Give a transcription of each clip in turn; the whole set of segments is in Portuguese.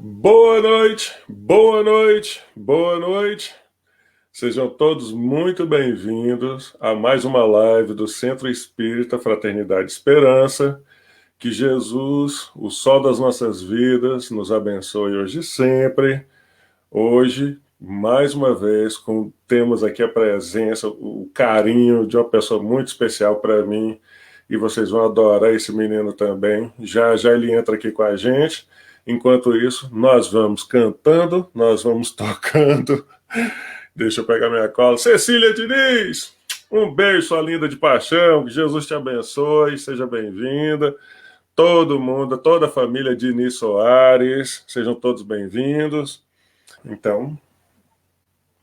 Boa noite, boa noite, boa noite. Sejam todos muito bem-vindos a mais uma live do Centro Espírita Fraternidade e Esperança. Que Jesus, o sol das nossas vidas, nos abençoe hoje e sempre. Hoje, mais uma vez, temos aqui a presença, o carinho de uma pessoa muito especial para mim, e vocês vão adorar esse menino também. Já já ele entra aqui com a gente. Enquanto isso, nós vamos cantando, nós vamos tocando. Deixa eu pegar minha cola. Cecília Diniz, um beijo, sua linda de paixão. Que Jesus te abençoe, seja bem-vinda. Todo mundo, toda a família Diniz Soares, sejam todos bem-vindos. Então,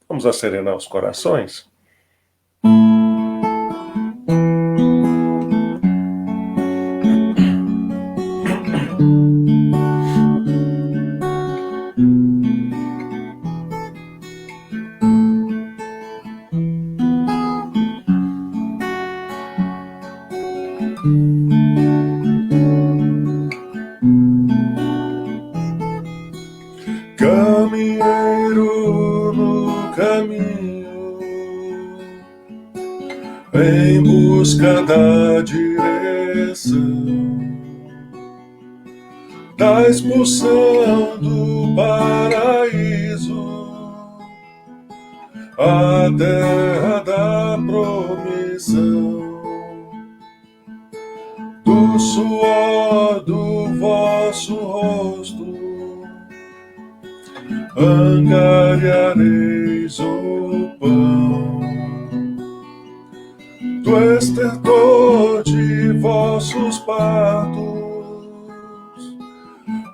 vamos acerenar os corações? Caminheiro no caminho, em busca da direção, da expulsão do paraíso, a terra da promissão, do suor do vosso rosto angariareis o pão, do estertor de vossos partos,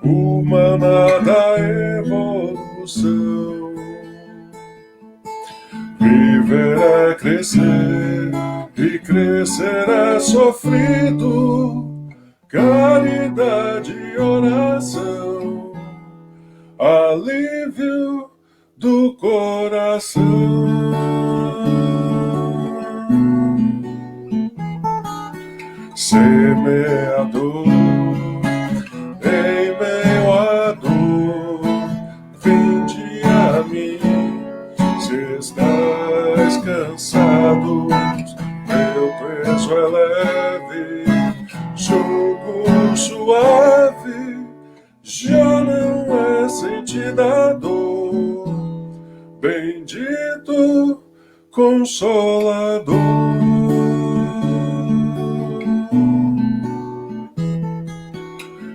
o maná da evolução. Viver é crescer, e crescer é sofrido, caridade e oração, alívio do coração. Semeador, em meio à dor, vinde a mim. Se estás cansado, meu peso é leve, jugo suave, já não é sentida a dor. Bendito Consolador.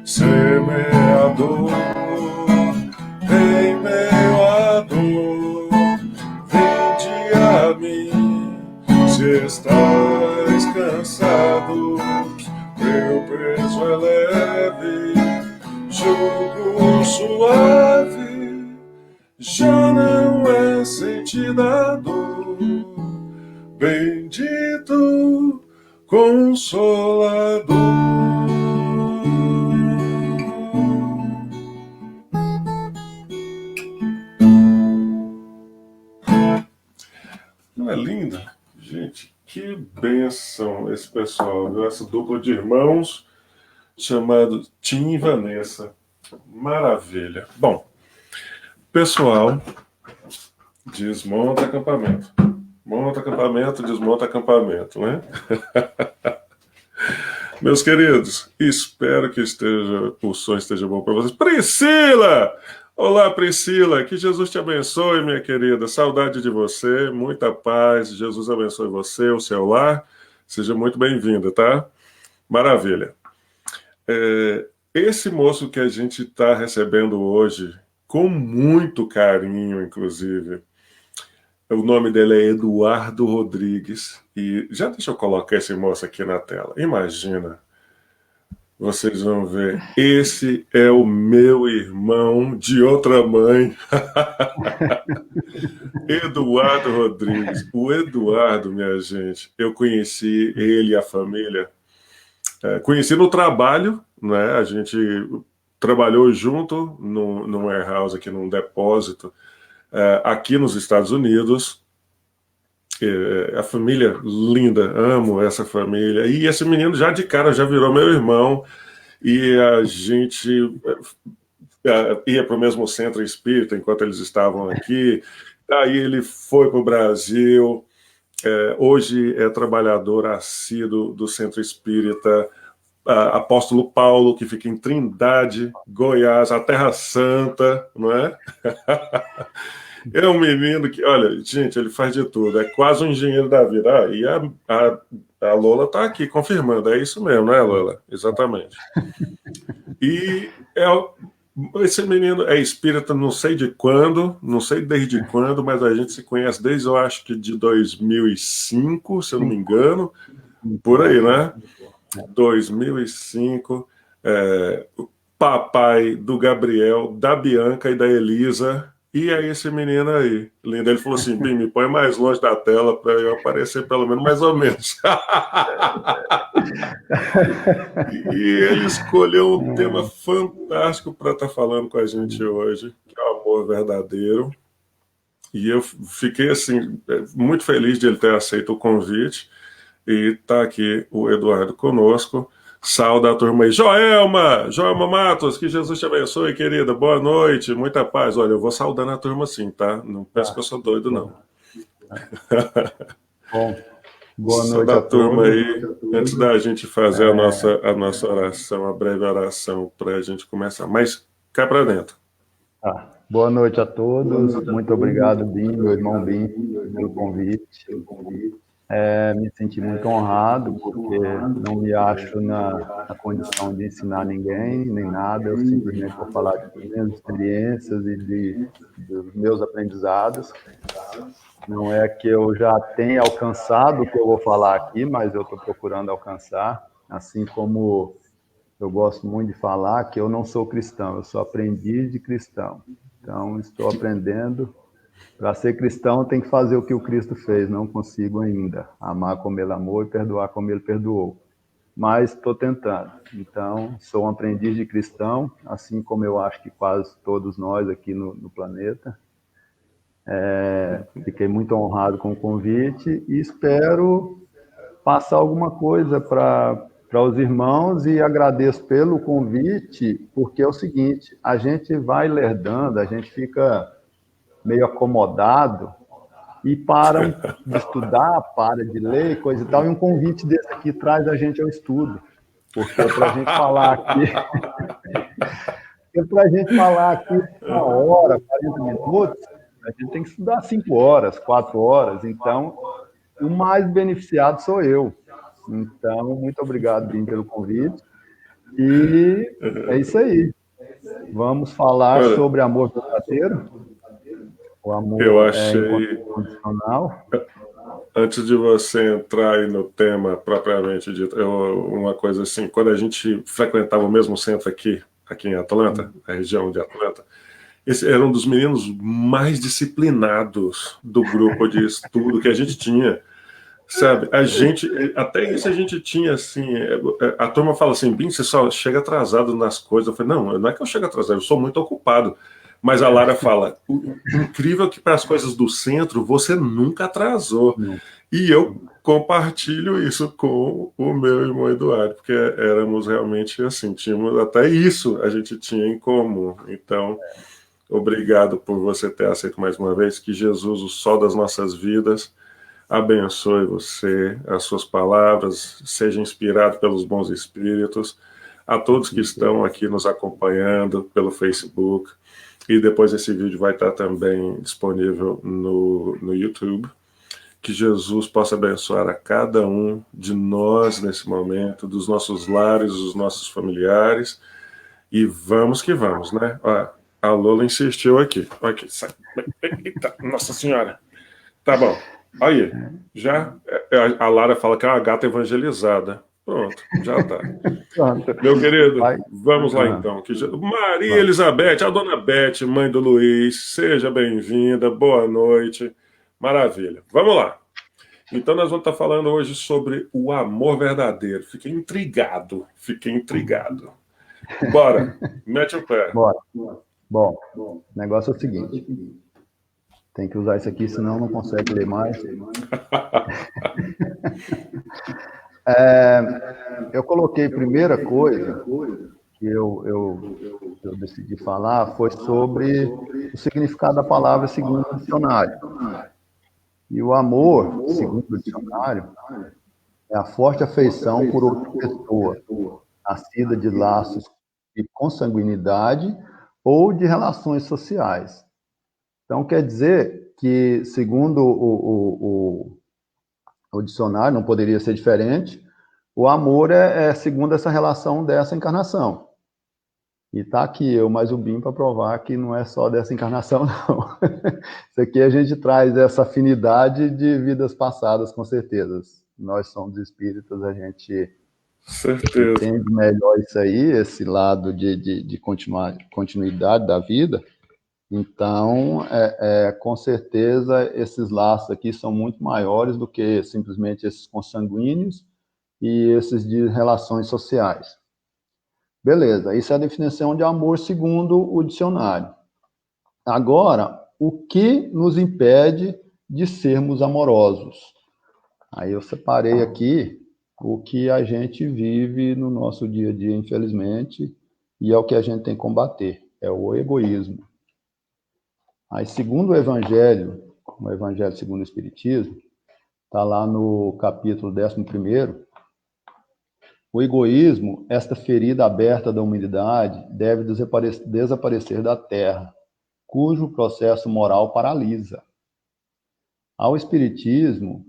Semeador, em meio à dor, vinde a mim. Se estás cansado, meu peso é leve, jugo suave, já não é sentida a dor. Bendito Consolador. Não é linda? Gente, que bênção esse pessoal, viu? Essa dupla de irmãos chamado Tim e Vanessa. Maravilha. Bom, pessoal, desmonta acampamento. Monta acampamento, desmonta acampamento, né? Meus queridos, espero que o som esteja bom para vocês. Priscila! Olá, Priscila, que Jesus te abençoe, minha querida. Saudade de você, muita paz. Jesus abençoe você, o seu lar. Seja muito bem-vinda, tá? Maravilha. Esse moço que a gente está recebendo hoje, com muito carinho, inclusive, o nome dele é Eduardo Rodrigues. E já deixa eu colocar esse moço aqui na tela. Imagina. Vocês vão ver, esse é o meu irmão de outra mãe, Eduardo Rodrigues. O Eduardo, minha gente, eu conheci ele e a família, conheci no trabalho, né? A gente trabalhou junto num warehouse aqui, num depósito, aqui nos Estados Unidos. A família linda, amo essa família. E esse menino já de cara já virou meu irmão. E a gente ia para o mesmo centro espírita enquanto eles estavam aqui. Daí ele foi para o Brasil. Hoje é trabalhador assíduo do Centro Espírita Apóstolo Paulo, que fica em Trindade, Goiás, a Terra Santa, não é? É um menino que, olha, gente, ele faz de tudo, é quase um engenheiro da vida. E a Lola está aqui confirmando, é isso mesmo, não é, Lola? Exatamente. E esse menino é espírita, não sei de quando, não sei desde quando, mas a gente se conhece desde, eu acho que de 2005, se eu não me engano, por aí, né? 2005, papai do Gabriel, da Bianca e da Elisa, e é esse menino aí, lindo. Ele falou assim, Bim, me põe mais longe da tela para eu aparecer pelo menos mais ou menos. E ele escolheu um tema fantástico para estar falando com a gente hoje, que é o amor verdadeiro. E eu fiquei assim muito feliz de ele ter aceito o convite. E está aqui o Eduardo conosco. Sauda a turma aí. Joelma Matos, que Jesus te abençoe, querida. Boa noite, muita paz. Olha, eu vou saudando a turma assim, tá? Não pensa que eu sou doido, não. Bom, boa noite a turma todos. aí. Antes da gente fazer a nossa oração, a breve oração, para a gente começar. Mas cai para dentro. Boa noite a todos. Muito obrigado, Bim, meu irmão Bim, pelo convite. Me senti muito honrado, porque não me acho na condição de ensinar ninguém, nem nada. Eu simplesmente vou falar de minhas experiências e dos meus aprendizados. Não é que eu já tenha alcançado o que eu vou falar aqui, mas eu estou procurando alcançar. Assim como eu gosto muito de falar que eu não sou cristão, eu sou aprendiz de cristão. Então, estou aprendendo. Para ser cristão, tem que fazer o que o Cristo fez, não consigo ainda. Amar como ele amou e perdoar como ele perdoou. Mas estou tentando. Então, sou um aprendiz de cristão, assim como eu acho que quase todos nós aqui no planeta. Fiquei muito honrado com o convite e espero passar alguma coisa para os irmãos e agradeço pelo convite, porque é o seguinte, a gente vai lerdando, a gente fica meio acomodado e para de estudar, para de ler, coisa e tal, e um convite desse aqui traz a gente ao estudo, porque para a gente falar aqui, uma hora, 40 minutos, a gente tem que estudar 5 horas, 4 horas, então o mais beneficiado sou eu. Então, muito obrigado, Bim, pelo convite. E é isso aí. Vamos falar sobre amor verdadeiro. O amor incondicional. Antes de você entrar aí no tema propriamente dito, uma coisa assim, quando a gente frequentava o mesmo centro aqui em Atlanta, a região de Atlanta, esse era um dos meninos mais disciplinados do grupo de estudo que a gente tinha. Sabe, até isso a gente tinha, assim, a turma fala assim, Bim, você só chega atrasado nas coisas. Eu falei, não é que eu chego atrasado, eu sou muito ocupado. Mas a Lara fala, incrível que para as coisas do centro você nunca atrasou. E eu compartilho isso com o meu irmão Eduardo, porque éramos realmente assim, tínhamos até isso a gente tinha em comum. Então, obrigado por você ter aceito mais uma vez, que Jesus, o sol das nossas vidas, abençoe você, as suas palavras, seja inspirado pelos bons espíritos, a todos que estão aqui nos acompanhando pelo Facebook, e depois esse vídeo vai estar também disponível no YouTube. Que Jesus possa abençoar a cada um de nós nesse momento, dos nossos lares, dos nossos familiares, e vamos que vamos, né? Ó, a Lola insistiu aqui. Eita, Nossa Senhora. Tá bom. Aí, já a Lara fala que é uma gata evangelizada. Pronto, já tá. Meu querido, vamos lá então. Maria Elizabeth, a dona Beth, mãe do Luiz, seja bem-vinda, boa noite. Maravilha. Vamos lá. Então nós vamos estar falando hoje sobre o amor verdadeiro. Fiquei intrigado. Bora, mete o pé. Bora. Bom, o negócio é o seguinte. Tem que usar isso aqui, senão não consegue ler mais. Eu coloquei primeira coisa, que eu decidi falar foi sobre o significado da palavra segundo o dicionário. E o amor, segundo o dicionário, é a forte afeição por outra pessoa, nascida de laços de consanguinidade ou de relações sociais. Então, quer dizer que, segundo o dicionário, não poderia ser diferente, o amor é segundo essa relação dessa encarnação. E está aqui eu mais o Bim para provar que não é só dessa encarnação, não. Isso aqui a gente traz essa afinidade de vidas passadas, com certeza. Nós somos espíritas, a gente entende melhor isso aí, esse lado de continuidade da vida. Então, com certeza, esses laços aqui são muito maiores do que simplesmente esses consanguíneos e esses de relações sociais. Beleza, isso é a definição de amor segundo o dicionário. Agora, o que nos impede de sermos amorosos? Aí eu separei aqui o que a gente vive no nosso dia a dia, infelizmente, e é o que a gente tem que combater, é o egoísmo. Aí, segundo o Evangelho segundo o Espiritismo, está lá no capítulo 11º, o egoísmo, esta ferida aberta da humanidade, deve desaparecer da Terra, cujo processo moral paralisa. Ao Espiritismo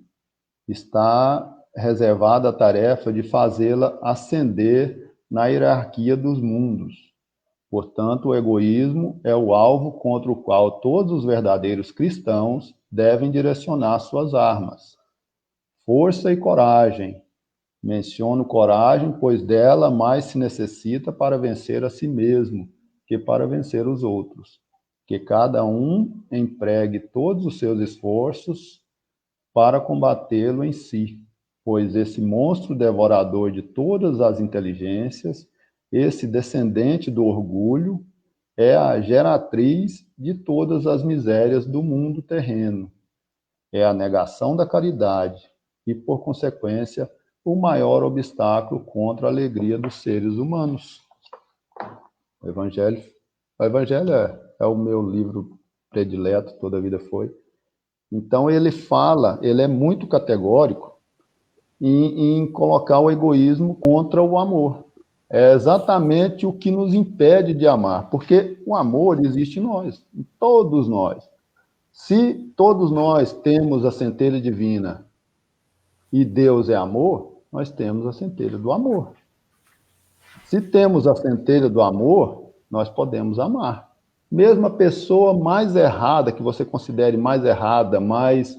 está reservada a tarefa de fazê-la ascender na hierarquia dos mundos. Portanto, o egoísmo é o alvo contra o qual todos os verdadeiros cristãos devem direcionar suas armas. Força e coragem. Menciono coragem, pois dela mais se necessita para vencer a si mesmo que para vencer os outros. Que cada um empregue todos os seus esforços para combatê-lo em si, pois esse monstro devorador de todas as inteligências, esse descendente do orgulho, é a geratriz de todas as misérias do mundo terreno. É a negação da caridade e, por consequência, o maior obstáculo contra a alegria dos seres humanos. O Evangelho é o meu livro predileto, toda a vida foi. Então ele é muito categórico em colocar o egoísmo contra o amor. É exatamente o que nos impede de amar, porque o amor existe em nós, em todos nós. Se todos nós temos a centelha divina e Deus é amor, nós temos a centelha do amor. Se temos a centelha do amor, nós podemos amar. Mesmo a pessoa mais errada, que você considere mais errada, mais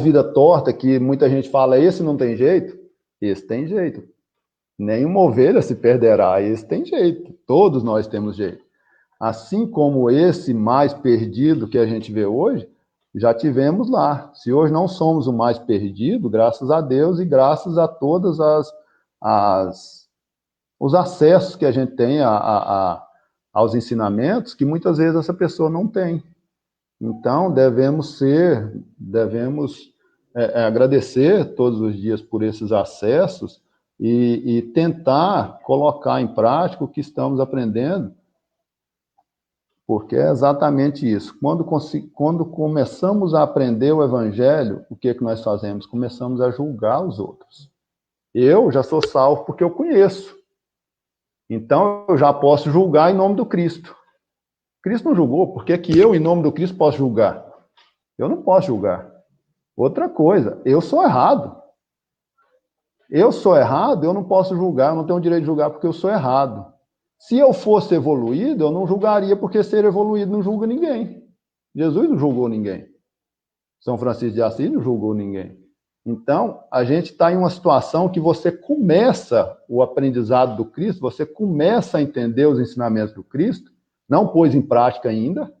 vida torta, que muita gente fala, esse não tem jeito, esse tem jeito. Nenhuma ovelha se perderá, esse tem jeito. Todos nós temos jeito. Assim como esse mais perdido que a gente vê hoje, já tivemos lá. Se hoje não somos o mais perdido, graças a Deus e graças a todos os acessos que a gente tem aos ensinamentos, que muitas vezes essa pessoa não tem. Então, devemos agradecer todos os dias por esses acessos e tentar colocar em prática o que estamos aprendendo, porque é exatamente isso. Quando começamos a aprender o Evangelho, o que é que nós fazemos? Começamos a julgar os outros. Eu já sou salvo porque eu conheço. Então, eu já posso julgar em nome do Cristo. Cristo não julgou, por que que eu, em nome do Cristo, posso julgar? Eu não posso julgar. Outra coisa, eu sou errado. Eu sou errado, eu não posso julgar, eu não tenho o direito de julgar porque eu sou errado. Se eu fosse evoluído, eu não julgaria, porque ser evoluído não julga ninguém. Jesus não julgou ninguém. São Francisco de Assis não julgou ninguém. Então, a gente está em uma situação que você começa o aprendizado do Cristo, você começa a entender os ensinamentos do Cristo, não pôs em prática ainda,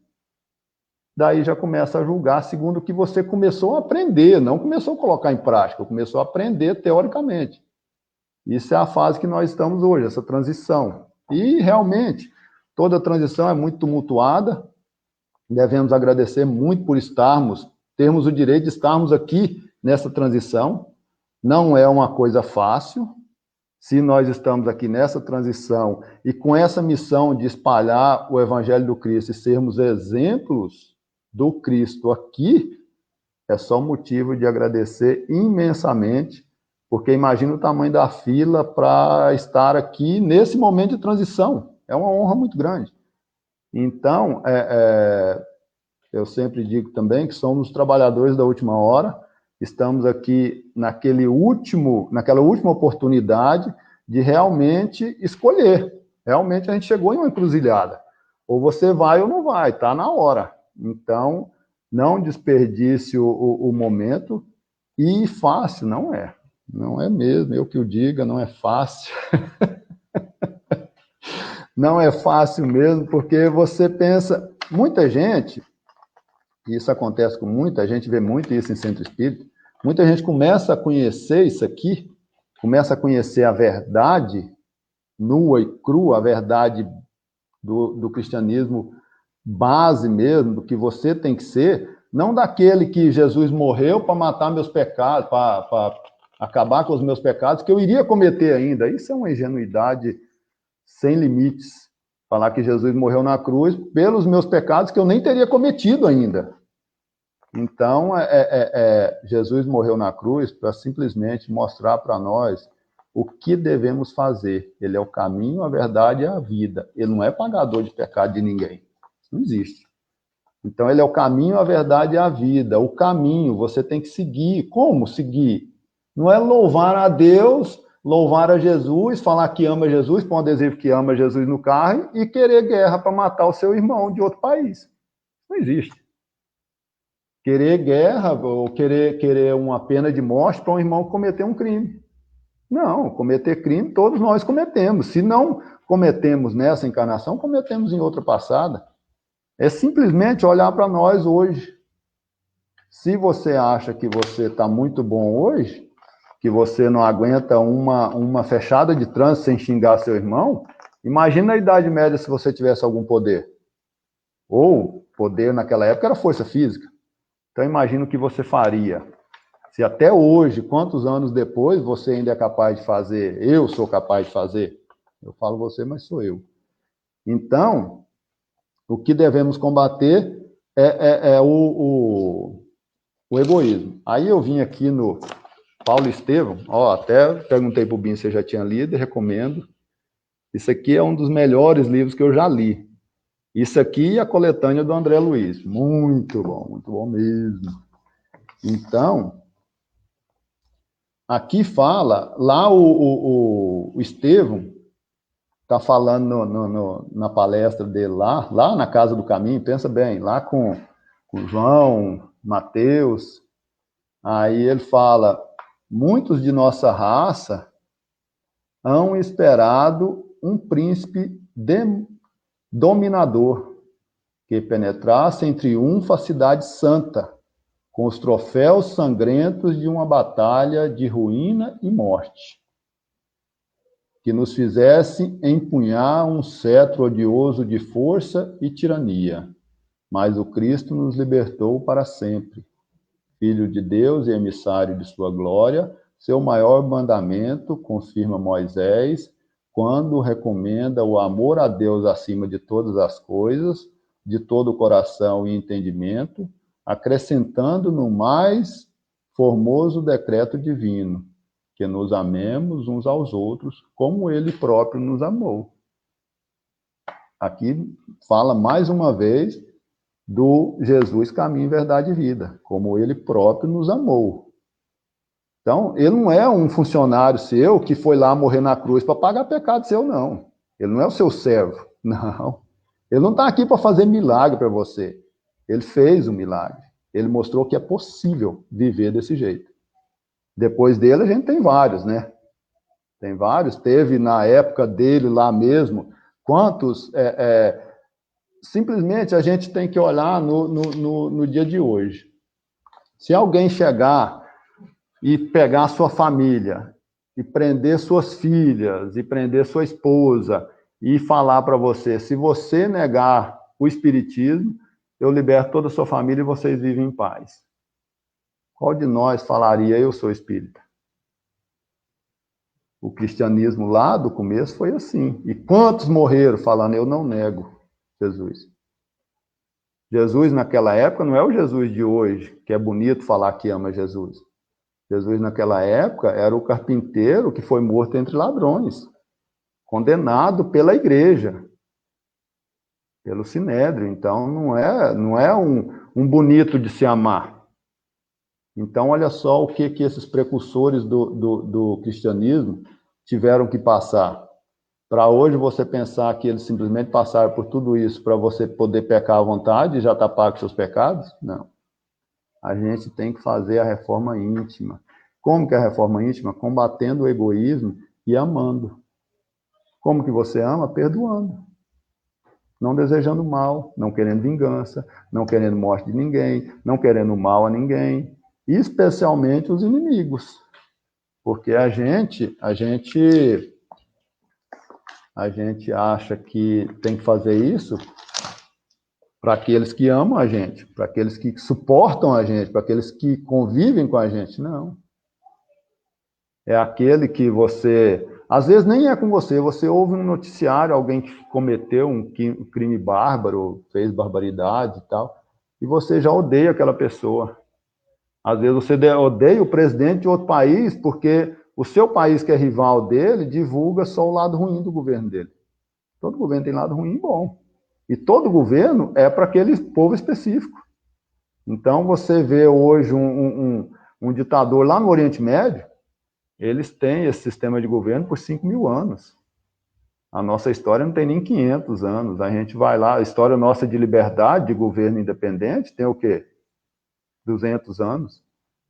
daí já começa a julgar segundo o que você começou a aprender, não começou a colocar em prática, começou a aprender teoricamente. Isso é a fase que nós estamos hoje, essa transição. E, realmente, toda transição é muito tumultuada, devemos agradecer muito por termos o direito de estarmos aqui nessa transição. Não é uma coisa fácil, se nós estamos aqui nessa transição e com essa missão de espalhar o Evangelho do Cristo e sermos exemplos do Cristo aqui, é só motivo de agradecer imensamente, porque imagina o tamanho da fila para estar aqui nesse momento de transição. É uma honra muito grande. Então, eu sempre digo também que somos os trabalhadores da última hora, estamos aqui naquela última oportunidade de realmente escolher. Realmente a gente chegou em uma encruzilhada. Ou você vai ou não vai, está na hora. Então, não desperdice o momento, e fácil não é. Não é mesmo, eu que o diga, não é fácil. Não é fácil mesmo, porque você pensa, muita gente, e isso acontece com muita gente, vê muito isso em centro espírita, muita gente começa a conhecer isso aqui, começa a conhecer a verdade nua e crua, a verdade do cristianismo base mesmo, do que você tem que ser, não daquele que Jesus morreu para matar meus pecados, para acabar com os meus pecados, que eu iria cometer ainda. Isso é uma ingenuidade sem limites. Falar que Jesus morreu na cruz pelos meus pecados que eu nem teria cometido ainda. Então, Jesus morreu na cruz para simplesmente mostrar para nós o que devemos fazer. Ele é o caminho, a verdade e a vida. Ele não é pagador de pecado de ninguém. Isso não existe. Então, ele é o caminho, a verdade e a vida. O caminho você tem que seguir. Como seguir? Não é louvar a Deus, louvar a Jesus, falar que ama Jesus, pôr um adesivo que ama Jesus no carro e querer guerra para matar o seu irmão de outro país. Não existe. Querer guerra ou querer uma pena de morte para um irmão cometer um crime. Não, cometer crime todos nós cometemos. Se não cometemos nessa encarnação, cometemos em outra passada. É simplesmente olhar para nós hoje. Se você acha que você está muito bom hoje, que você não aguenta uma fechada de trânsito sem xingar seu irmão, imagina a Idade Média se você tivesse algum poder. Ou poder naquela época era força física. Então imagina o que você faria. Se até hoje, quantos anos depois, você ainda é capaz de fazer, eu sou capaz de fazer. Eu falo você, mas sou eu. Então, o que devemos combater é o egoísmo. Aí eu vim aqui no Paulo Estevam, até perguntei para o Binho se eu já tinha lido e recomendo. Isso aqui é um dos melhores livros que eu já li. Isso aqui é a coletânea do André Luiz. Muito bom mesmo. Então, aqui fala, lá o Estevam está falando na palestra dele lá na Casa do Caminho, pensa bem, lá com João, Mateus, aí ele fala, muitos de nossa raça hão esperado um príncipe dominador que penetrasse em triunfo a cidade santa, com os troféus sangrentos de uma batalha de ruína e morte, que nos fizesse empunhar um cetro odioso de força e tirania. Mas o Cristo nos libertou para sempre. Filho de Deus e emissário de sua glória, seu maior mandamento, confirma Moisés, quando recomenda o amor a Deus acima de todas as coisas, de todo o coração e entendimento, acrescentando no mais formoso decreto divino, que nos amemos uns aos outros, como ele próprio nos amou. Aqui fala mais uma vez do Jesus, caminho, verdade e vida, como ele próprio nos amou. Então, ele não é um funcionário seu que foi lá morrer na cruz para pagar pecado seu, não. Ele não é o seu servo, não. Ele não está aqui para fazer milagre para você. Ele fez um milagre. Ele mostrou que é possível viver desse jeito. Depois dele, a gente tem vários, né? Tem vários. Teve, na época dele lá mesmo, quantos... simplesmente a gente tem que olhar no dia de hoje. Se alguém chegar e pegar a sua família, e prender suas filhas, e prender sua esposa, e falar para você, se você negar o espiritismo, eu liberto toda a sua família e vocês vivem em paz. Qual de nós falaria, eu sou espírita? O cristianismo lá do começo foi assim. E quantos morreram falando, eu não nego Jesus? Jesus naquela época não é o Jesus de hoje, que é bonito falar que ama Jesus. Jesus naquela época era o carpinteiro que foi morto entre ladrões, condenado pela igreja, pelo sinédrio. Então não é um bonito de se amar. Então olha só o que esses precursores do cristianismo tiveram que passar. Para hoje você pensar que eles simplesmente passaram por tudo isso para você poder pecar à vontade e já está pago seus pecados? Não. A gente tem que fazer a reforma íntima. Como que é a reforma íntima? Combatendo o egoísmo e amando. Como que você ama? Perdoando. Não desejando mal, não querendo vingança, não querendo morte de ninguém, não querendo mal a ninguém, especialmente os inimigos. Porque a gente acha que tem que fazer isso para aqueles que amam a gente, para aqueles que suportam a gente, para aqueles que convivem com a gente. Não. É aquele que você... Às vezes nem é com você, você ouve um noticiário, alguém que cometeu um crime bárbaro, fez barbaridade e tal, e você já odeia aquela pessoa. Às vezes você odeia o presidente de outro país porque o seu país, que é rival dele, divulga só o lado ruim do governo dele. Todo governo tem lado ruim e bom. E todo governo é para aquele povo específico. Então, você vê hoje um ditador lá no Oriente Médio, eles têm esse sistema de governo por 5.000 anos. A nossa história não tem nem 500 anos. A gente vai lá, a história nossa de liberdade, de governo independente, tem o quê? 200 anos.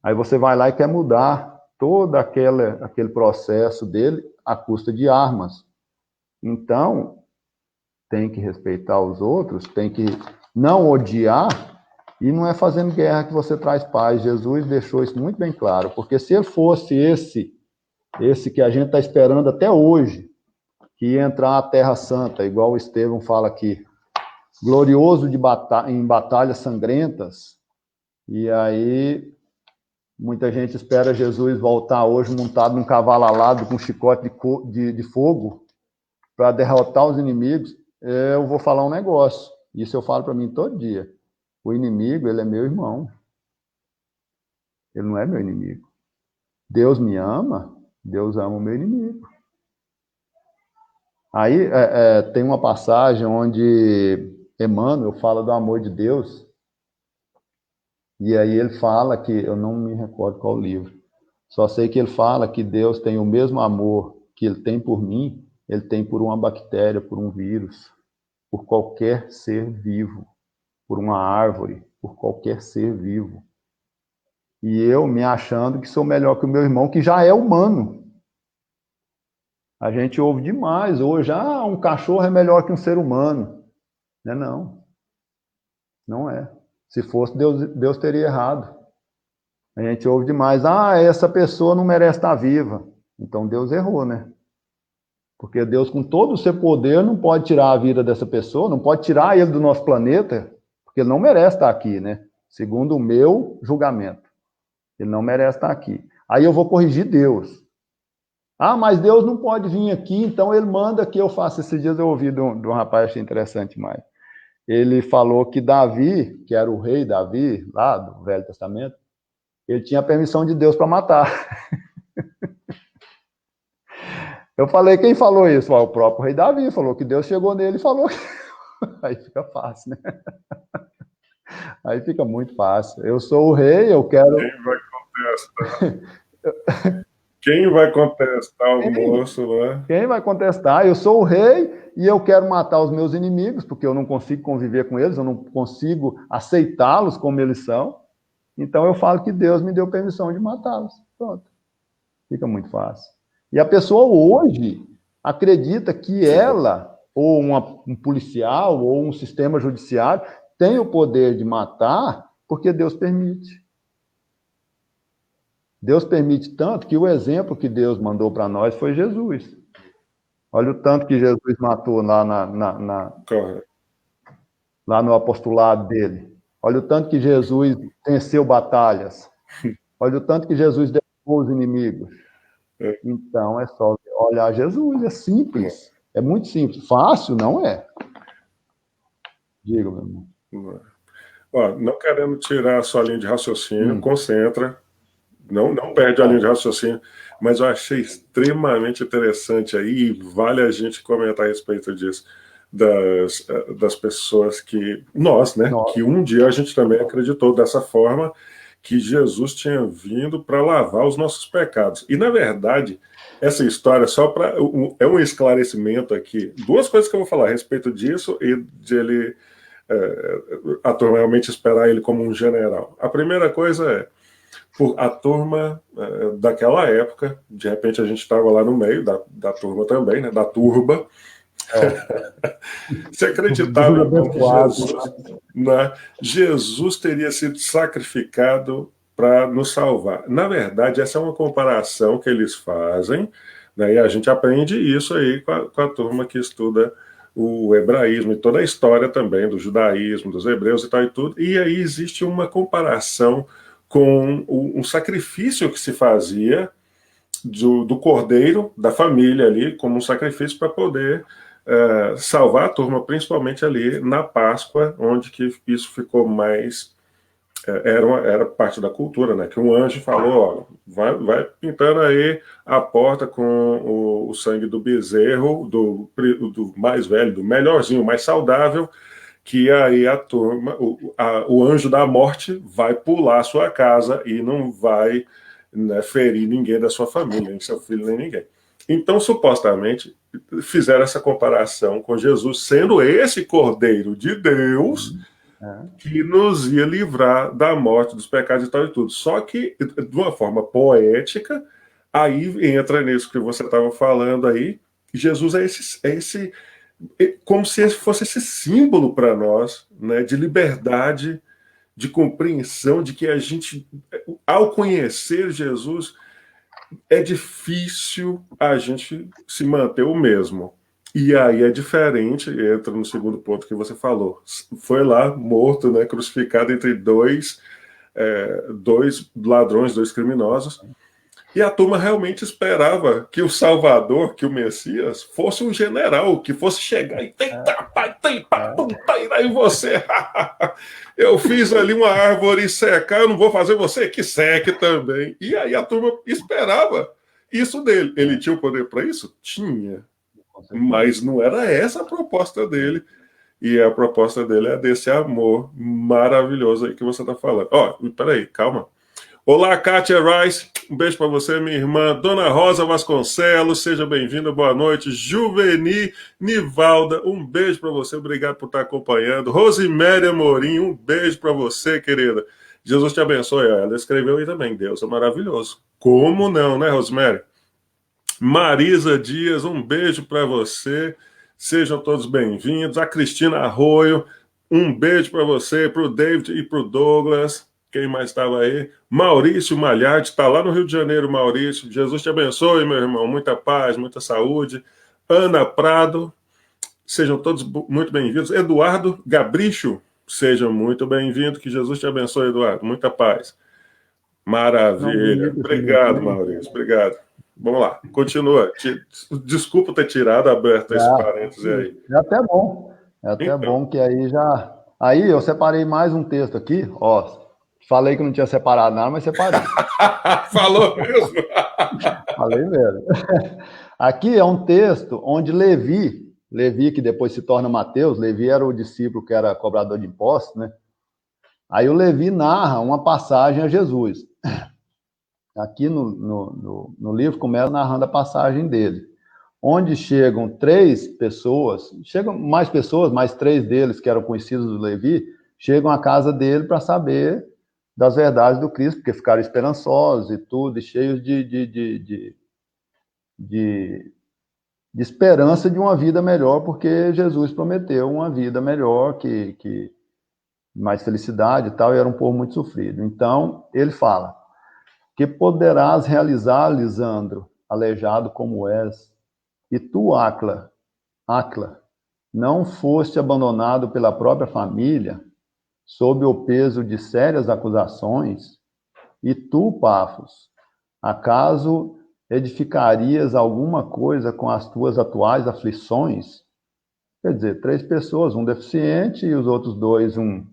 Aí você vai lá e quer mudar todo aquele processo dele à custa de armas. Então, tem que respeitar os outros, tem que não odiar, e não é fazendo guerra que você traz paz. Jesus deixou isso muito bem claro, porque se ele fosse esse que a gente está esperando até hoje, que ia entrar na Terra Santa, igual o Estevão fala aqui, glorioso em batalhas sangrentas, e aí muita gente espera Jesus voltar hoje montado num cavalo alado com um chicote de fogo para derrotar os inimigos. Eu vou falar um negócio, isso eu falo para mim todo dia. O inimigo, ele é meu irmão. Ele não é meu inimigo. Deus me ama, Deus ama o meu inimigo. Aí tem uma passagem onde Emmanuel fala do amor de Deus, e aí ele fala que, eu não me recordo qual livro, só sei que ele fala que Deus tem o mesmo amor que ele tem por mim, ele tem por uma bactéria, por um vírus, por qualquer ser vivo, por uma árvore, por qualquer ser vivo. E eu me achando que sou melhor que o meu irmão, que já é humano. A gente ouve demais hoje, um cachorro é melhor que um ser humano. Não é não. Não é. Se fosse, Deus teria errado. A gente ouve demais, essa pessoa não merece estar viva. Então Deus errou, né? Porque Deus, com todo o seu poder, não pode tirar a vida dessa pessoa, não pode tirar ele do nosso planeta, porque ele não merece estar aqui, né? Segundo o meu julgamento. Ele não merece estar aqui. Aí eu vou corrigir Deus. Mas Deus não pode vir aqui, então ele manda que eu faça. Esses dias eu ouvi de um rapaz, achei interessante demais. Ele falou que Davi, que era o rei Davi, lá do Velho Testamento, ele tinha permissão de Deus para matar. Eu falei, quem falou isso? O próprio rei Davi falou que Deus chegou nele e falou. Aí fica fácil, né? Aí fica muito fácil. Eu sou o rei, eu quero... Quem vai contestar? Quem vai contestar o moço lá? Quem vai contestar? Eu sou o rei e eu quero matar os meus inimigos, porque eu não consigo conviver com eles, eu não consigo aceitá-los como eles são. Então eu falo que Deus me deu permissão de matá-los. Pronto. Fica muito fácil. E a pessoa hoje acredita que ela, ou um policial, ou um sistema judiciário, tem o poder de matar porque Deus permite. Deus permite tanto que o exemplo que Deus mandou para nós foi Jesus. Olha o tanto que Jesus matou lá, lá no apostolado dele. Olha o tanto que Jesus venceu batalhas. Olha o tanto que Jesus derrubou os inimigos. Então, é só olhar Jesus, é simples, é muito simples. Fácil, não é? Diga, meu irmão. Ó, não querendo tirar a sua linha de raciocínio, concentra, não perde a linha de raciocínio, mas eu achei extremamente interessante aí, e vale a gente comentar a respeito disso, das pessoas que, nós, né, que um dia a gente também acreditou dessa forma, que Jesus tinha vindo para lavar os nossos pecados. E, na verdade, essa história, é um esclarecimento aqui, duas coisas que eu vou falar a respeito disso e de ele, a turma realmente esperar ele como um general. A primeira coisa é, a turma daquela época, de repente a gente estava lá no meio da turma também, né, da turba, se acreditava então que Jesus teria sido sacrificado para nos salvar. Na verdade, essa é uma comparação que eles fazem, né, e a gente aprende isso aí com a turma que estuda o hebraísmo e toda a história também do judaísmo, dos hebreus e tal e tudo, e aí existe uma comparação com um sacrifício que se fazia do cordeiro, da família ali, como um sacrifício para poder salvar a turma, principalmente ali na Páscoa, onde que isso ficou mais... Era parte da cultura, né? Que um anjo falou, ó, vai pintando aí a porta com o sangue do bezerro, do mais velho, do melhorzinho, mais saudável, que aí a turma, o anjo da morte vai pular a sua casa e não vai, né, ferir ninguém da sua família, nem seu filho, nem ninguém. Então, supostamente, fizeram essa comparação com Jesus, sendo esse Cordeiro de Deus que nos ia livrar da morte, dos pecados e tal e tudo. Só que, de uma forma poética, aí entra nisso que você estava falando aí, Jesus como se fosse esse símbolo para nós, né, de liberdade, de compreensão, de que a gente, ao conhecer Jesus, é difícil a gente se manter o mesmo. E aí é diferente, entra no segundo ponto que você falou. Foi lá, morto, né, crucificado entre dois ladrões, dois criminosos. E a turma realmente esperava que o Salvador, que o Messias, fosse um general, que fosse chegar e aí você, eu fiz ali uma árvore secar, eu não vou fazer você que seque também. E aí a turma esperava isso dele. Ele tinha o poder para isso? Tinha. Mas não era essa a proposta dele. E a proposta dele é desse amor maravilhoso aí que você está falando. Ó, peraí, calma. Olá, Kátia Rice, um beijo para você, minha irmã. Dona Rosa Vasconcelos, seja bem-vinda, boa noite. Juveni Nivalda, um beijo para você, obrigado por estar acompanhando. Rosiméria Amorim, um beijo para você, querida. Jesus te abençoe. Ela escreveu aí também, Deus é maravilhoso. Como não, né, Rosiméria? Marisa Dias, um beijo para você. Sejam todos bem-vindos. A Cristina Arroio, um beijo para você, para o David e para o Douglas. Quem mais estava aí? Maurício Malharte, está lá no Rio de Janeiro, Maurício. Jesus te abençoe, meu irmão. Muita paz, muita saúde. Ana Prado, sejam todos muito bem-vindos. Eduardo Gabricho, seja muito bem-vindo. Que Jesus te abençoe, Eduardo. Muita paz. Maravilha. Obrigado, Maurício. Obrigado. Vamos lá, continua. Desculpa ter aberto esse parêntese aí. É até bom. É até bom que aí já... Aí eu separei mais um texto aqui, ó. Falei que não tinha separado nada, mas separei. Falou mesmo? Falei mesmo. Aqui é um texto onde Levi, que depois se torna Mateus, Levi era o discípulo que era cobrador de impostos, né? Aí o Levi narra uma passagem a Jesus. Aqui no livro começa narrando a passagem dele, onde chegam mais pessoas, mais três deles que eram conhecidos do Levi, chegam à casa dele para saber das verdades do Cristo, porque ficaram esperançosos e tudo, e cheios de esperança de uma vida melhor, porque Jesus prometeu uma vida melhor, que mais felicidade e tal, e era um povo muito sofrido. Então, ele fala: que poderás realizar, Lisandro, aleijado como és, e tu, Acla, não foste abandonado pela própria família, sob o peso de sérias acusações, e tu, Pafos, acaso edificarias alguma coisa com as tuas atuais aflições? Quer dizer, 3 pessoas, um deficiente e os outros 2, um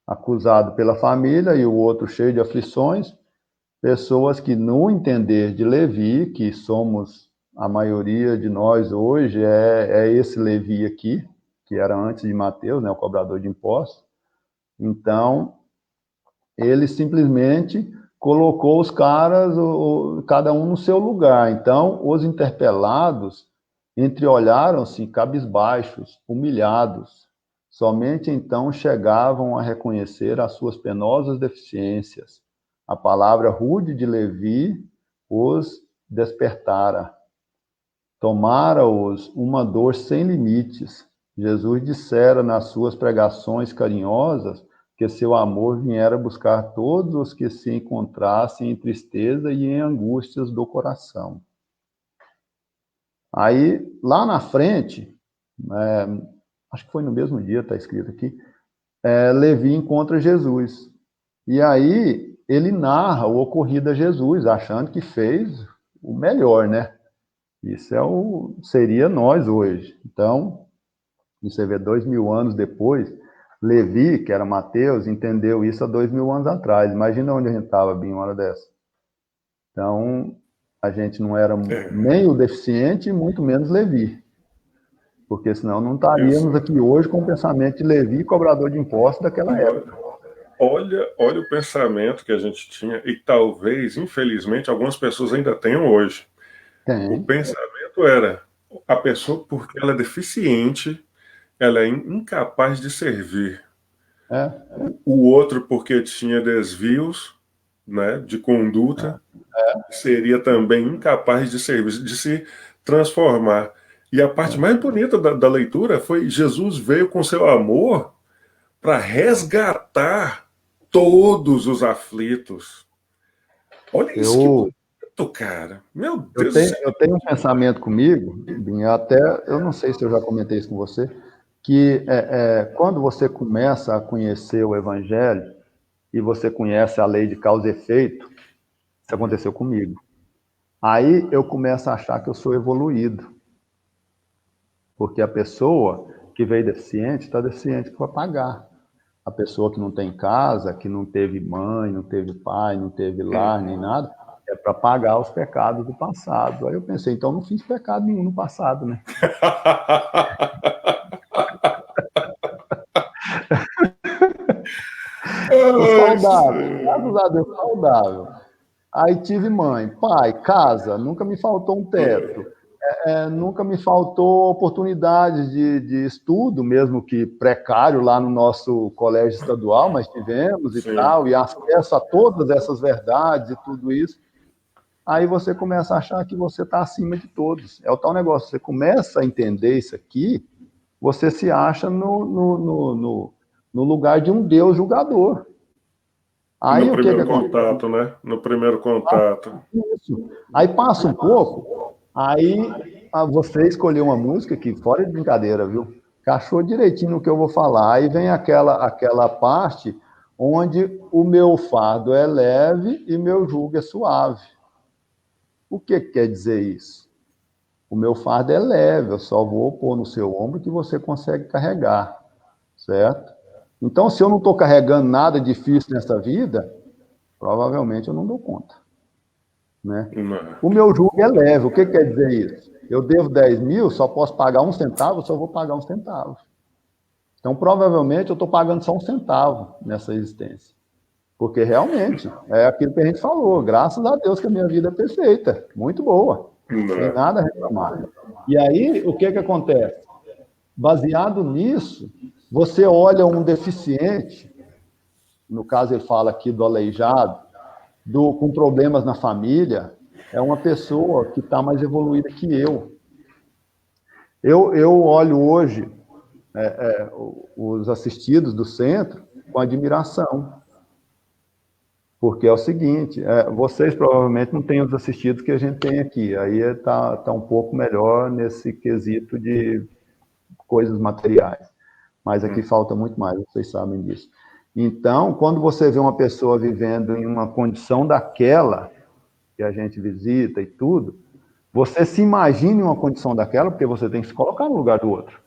acusado pela família e o outro cheio de aflições, pessoas que no entender de Levi, que somos a maioria de nós hoje, é esse Levi aqui, que era antes de Mateus, né, o cobrador de impostos. Então, ele simplesmente colocou os caras, cada um no seu lugar. Então, os interpelados entreolharam-se cabisbaixos, humilhados. Somente então chegavam a reconhecer as suas penosas deficiências. A palavra rude de Levi os despertara. Tomara-os uma dor sem limites. Jesus dissera nas suas pregações carinhosas que seu amor viera buscar todos os que se encontrassem em tristeza e em angústias do coração. Aí, lá na frente, acho que foi no mesmo dia, está escrito aqui, Levi encontra Jesus. E aí, ele narra o ocorrido a Jesus, achando que fez o melhor, né? Isso seria nós hoje. Então, você vê 2000 anos depois, Levi, que era Mateus, entendeu isso há 2000 anos atrás. Imagina onde a gente estava, bem, uma hora dessa. Então, a gente não era nem o deficiente, muito menos Levi. Porque senão não estaríamos aqui hoje com o pensamento de Levi, cobrador de impostos daquela época. Olha o pensamento que a gente tinha e talvez, infelizmente, algumas pessoas ainda tenham hoje. Tem. O pensamento era a pessoa, porque ela é deficiente, ela é incapaz de servir. O outro, porque tinha desvios, né, de conduta, seria também incapaz de servir, de se transformar. E a parte mais bonita da leitura foi Jesus veio com seu amor para resgatar todos os aflitos. Olha isso que bonito, cara. Meu Deus do céu. Eu tenho um pensamento comigo, Binho, até, eu não sei se eu já comentei isso com você, que quando você começa a conhecer o Evangelho e você conhece a lei de causa e efeito, isso aconteceu comigo. Aí eu começo a achar que eu sou evoluído. Porque a pessoa que veio deficiente, está deficiente para pagar. A pessoa que não tem casa, que não teve mãe, não teve pai, não teve lar, nem nada, é para pagar os pecados do passado. Aí eu pensei, então não fiz pecado nenhum no passado, né? Saudável, graças a Deus, saudável. Aí tive mãe, pai, casa, nunca me faltou um teto, nunca me faltou oportunidades de estudo, mesmo que precário lá no nosso colégio estadual, mas tivemos e tal, e acesso a todas essas verdades e tudo isso. Aí você começa a achar que você está acima de todos. É o tal negócio, você começa a entender isso aqui, você se acha no lugar de um Deus julgador. Aí, no primeiro contato, né? No primeiro contato. Isso. Aí passa um pouco, aí você escolheu uma música que, fora de brincadeira, viu? Cachou direitinho no que eu vou falar. Aí vem aquela parte onde o meu fardo é leve e meu jugo é suave. O que quer dizer isso? O meu fardo é leve, eu só vou pôr no seu ombro que você consegue carregar, certo? Então, se eu não estou carregando nada difícil nessa vida, provavelmente eu não dou conta. Né? O meu jugo é leve. O que quer dizer isso? Eu devo 10 mil, só posso pagar 1 centavo, só vou pagar 1 centavo. Então, provavelmente, eu estou pagando só 1 centavo nessa existência. Porque, realmente, é aquilo que a gente falou. Graças a Deus que a minha vida é perfeita. Muito boa. Não tem nada a reclamar. E aí, o que acontece? Baseado nisso, você olha um deficiente, no caso ele fala aqui do aleijado, com problemas na família, é uma pessoa que está mais evoluída que eu. Eu olho hoje os assistidos do centro com admiração. Porque é o seguinte, vocês provavelmente não têm os assistidos que a gente tem aqui. Aí está um pouco melhor nesse quesito de coisas materiais. Mas aqui falta muito mais, vocês sabem disso. Então, quando você vê uma pessoa vivendo em uma condição daquela, que a gente visita e tudo, Você se imagine uma condição daquela, porque você tem que se colocar no lugar do outro.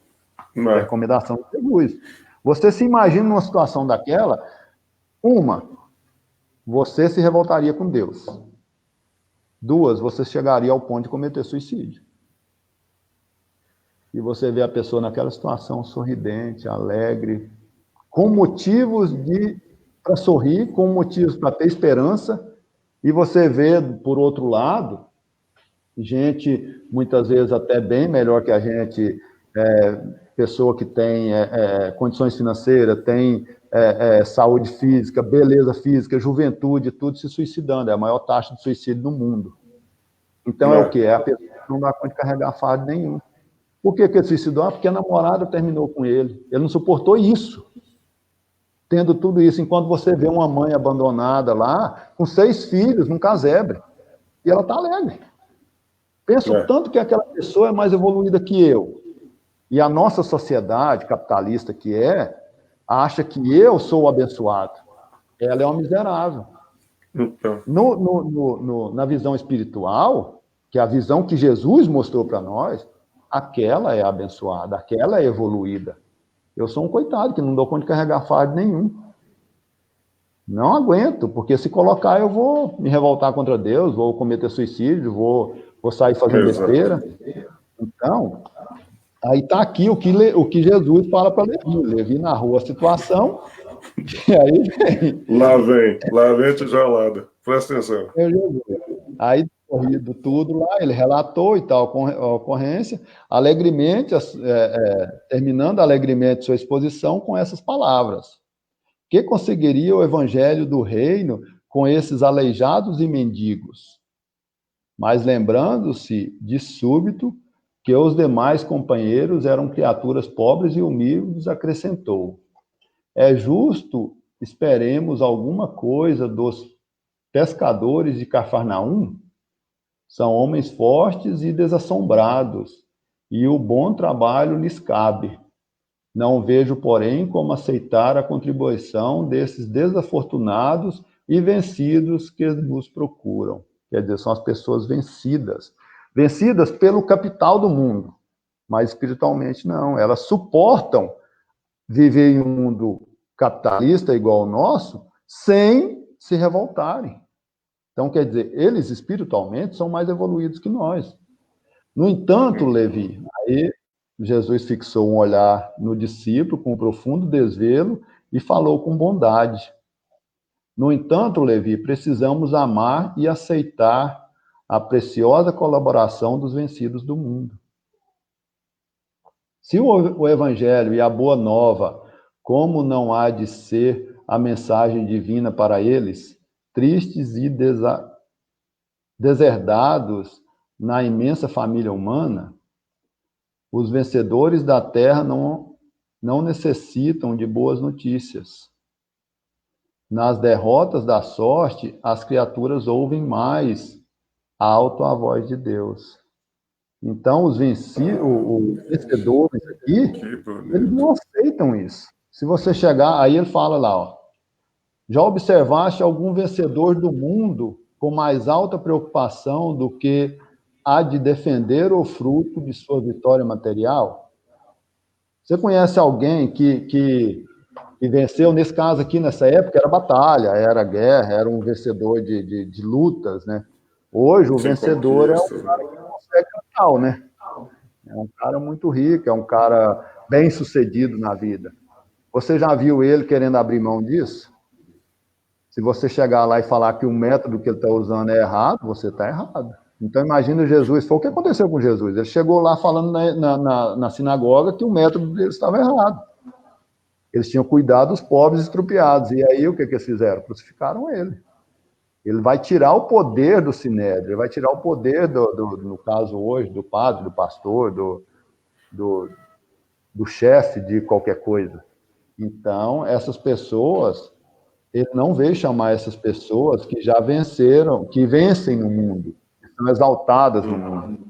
Não É a é? recomendação de Jesus. Você se imagina numa situação daquela, você se revoltaria com Deus. 2, você chegaria ao ponto de cometer suicídio. E você vê a pessoa naquela situação sorridente, alegre, com motivos para sorrir, com motivos para ter esperança, e você vê, por outro lado, gente, muitas vezes até bem melhor que a gente, pessoa que tem condições financeiras, tem saúde física, beleza física, juventude, tudo se suicidando. É a maior taxa de suicídio do mundo. Então Não é o é? quê? É a pessoa que não dá conta de carregar fardo nenhum. Por que ele se suicidou? Porque a namorada terminou com ele. Ele não suportou isso. Tendo tudo isso, enquanto você vê uma mãe abandonada lá, com 6 filhos, num casebre, e ela está alegre. Penso É. tanto que aquela pessoa é mais evoluída que eu. E a nossa sociedade capitalista acha que eu sou o abençoado. Ela é uma miserável. Então, Na visão espiritual, que é a visão que Jesus mostrou para nós, aquela é abençoada, aquela é evoluída. Eu sou um coitado que não dou conta de carregar fardo nenhum. Não aguento, porque se colocar eu vou me revoltar contra Deus, vou cometer suicídio, vou sair fazendo exato. besteira. Então, aí está aqui o que Jesus fala para Levi. Levi narrou a situação, e aí vem. Lá vem a tijolada. Presta atenção. Aí, corrido tudo lá, ele relatou e tal a ocorrência, alegremente, terminando alegremente sua exposição com essas palavras. Que conseguiria o evangelho do reino com esses aleijados e mendigos? Mas lembrando-se de súbito que os demais companheiros eram criaturas pobres e humildes, acrescentou: é justo esperemos alguma coisa dos pescadores de Cafarnaum? São homens fortes e desassombrados, e o bom trabalho lhes cabe. Não vejo, porém, como aceitar a contribuição desses desafortunados e vencidos que nos procuram. Quer dizer, são as pessoas vencidas. Vencidas pelo capital do mundo, mas espiritualmente não. Elas suportam viver em um mundo capitalista igual ao nosso sem se revoltarem. Então, quer dizer, eles espiritualmente são mais evoluídos que nós. No entanto, Levi, aí Jesus fixou um olhar no discípulo com profundo desvelo e falou com bondade. No entanto, Levi, precisamos amar e aceitar a preciosa colaboração dos vencidos do mundo. Se o Evangelho e a Boa Nova, como não há de ser a mensagem divina para eles, tristes e deserdados na imensa família humana, os vencedores da terra não necessitam de boas notícias. Nas derrotas da sorte, as criaturas ouvem mais alto a voz de Deus. Então, os vencedores aqui, eles não aceitam isso. Se você chegar, aí ele fala lá, ó, já observaste algum vencedor do mundo com mais alta preocupação do que a de defender o fruto de sua vitória material? Você conhece alguém que venceu, nesse caso aqui, nessa época, era batalha, era guerra, era um vencedor de lutas, né? Hoje, o Sem vencedor é um conquista. cara que consegue capital, né? É um cara muito rico, é um cara bem sucedido na vida. Você já viu ele querendo abrir mão disso? Se você chegar lá e falar que o método que ele está usando é errado, você está errado. Então, imagina Jesus. Foi o que aconteceu com Jesus. Ele chegou lá falando na sinagoga que o método dele estava errado. Eles tinham cuidado dos pobres estrupiados. E aí, o que eles fizeram? Crucificaram ele. Ele vai tirar o poder do sinédrio, ele vai tirar o poder, no caso hoje, do padre, do pastor, do chefe de qualquer coisa. Então, essas pessoas, ele não veio chamar essas pessoas que já venceram, que vencem no mundo, que são exaltadas no mundo.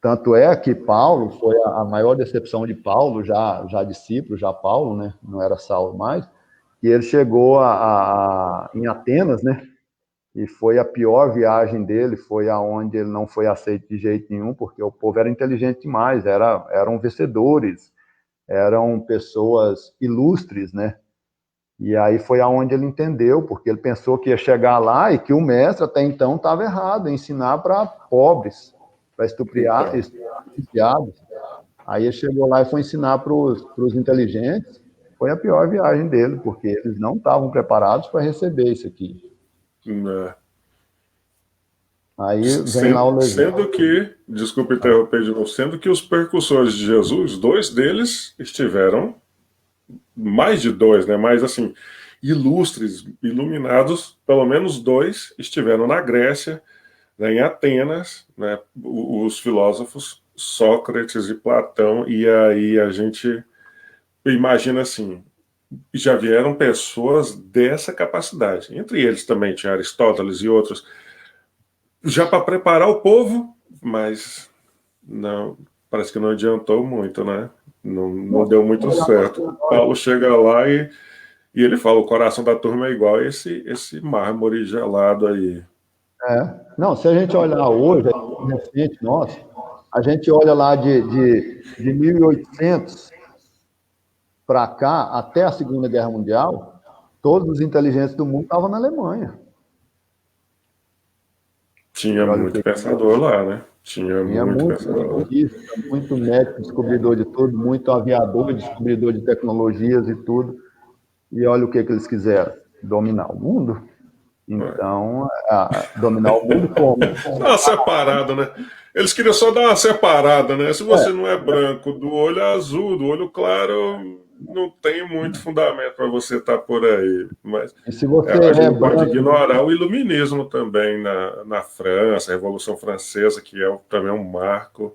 Tanto é que Paulo, foi a maior decepção de Paulo, já discípulo, já Paulo, né? Não era Saulo mais, e ele chegou em Atenas, né? e foi a pior viagem dele, foi aonde ele não foi aceito de jeito nenhum, porque o povo era inteligente demais, eram vencedores, eram pessoas ilustres, né? E aí foi aonde ele entendeu, porque ele pensou que ia chegar lá e que o mestre até então estava errado, em ensinar para pobres, para estupiados. Aí ele chegou lá e foi ensinar para os inteligentes. Foi a pior viagem dele, porque eles não estavam preparados para receber isso aqui. Né? Aí vem lá o Sendo que, desculpe interromper de novo, sendo que os percussores de Jesus, 2 deles estiveram, mais de 2, né? Mas assim, ilustres, iluminados, pelo menos 2 estiveram na Grécia, né, em Atenas, né? Os filósofos Sócrates e Platão, e aí a gente imagina assim, já vieram pessoas dessa capacidade. Entre eles também tinha Aristóteles e outros, já para preparar o povo, mas não, parece que não adiantou muito, né? Não deu muito certo. Paulo chega lá e ele fala: o coração da turma é igual a esse mármore gelado aí. Não, se a gente olhar hoje, é recente, nossa, a gente olha lá de 1800 para cá, até a Segunda Guerra Mundial, todos os inteligentes do mundo estavam na Alemanha. Tinha muito pensador lá, né? Tinha muito pensador. Muito médico, descobridor de tudo, muito aviador, descobridor de tecnologias e tudo. E olha o que eles quiseram: dominar o mundo. Então, dominar o mundo como? Dá uma separada, né? Eles queriam só dar uma separada, né? Se você não é branco, do olho azul, do olho claro, não tem muito fundamento para você estar por aí. Mas e se você a gente não branco, pode ignorar o iluminismo também na França, a Revolução Francesa, que também é um marco.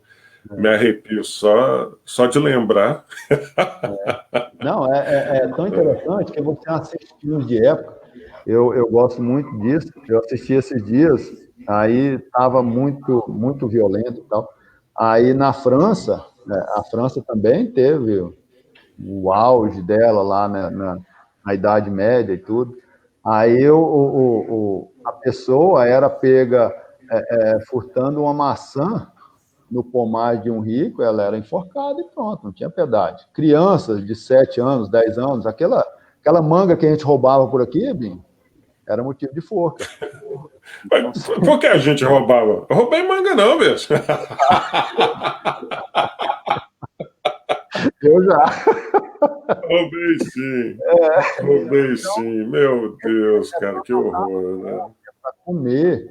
Me arrepio só de lembrar. Não, é tão interessante que você assiste filmes de época. Eu gosto muito disso. Eu assisti esses dias, aí estava muito violento e tal. Aí na França, né, a França também teve o auge dela lá na Idade Média e tudo. Aí a pessoa era pega furtando uma maçã no pomar de um rico, ela era enforcada e pronto, não tinha piedade. Crianças de 7 anos, 10 anos, aquela manga que a gente roubava por aqui, Binho, era motivo de forca. Mas por que a gente roubava? Eu roubei manga não, bicho. Eu já. Roubei sim. Roubei sim. Meu Deus, cara, que horror, né? Para comer.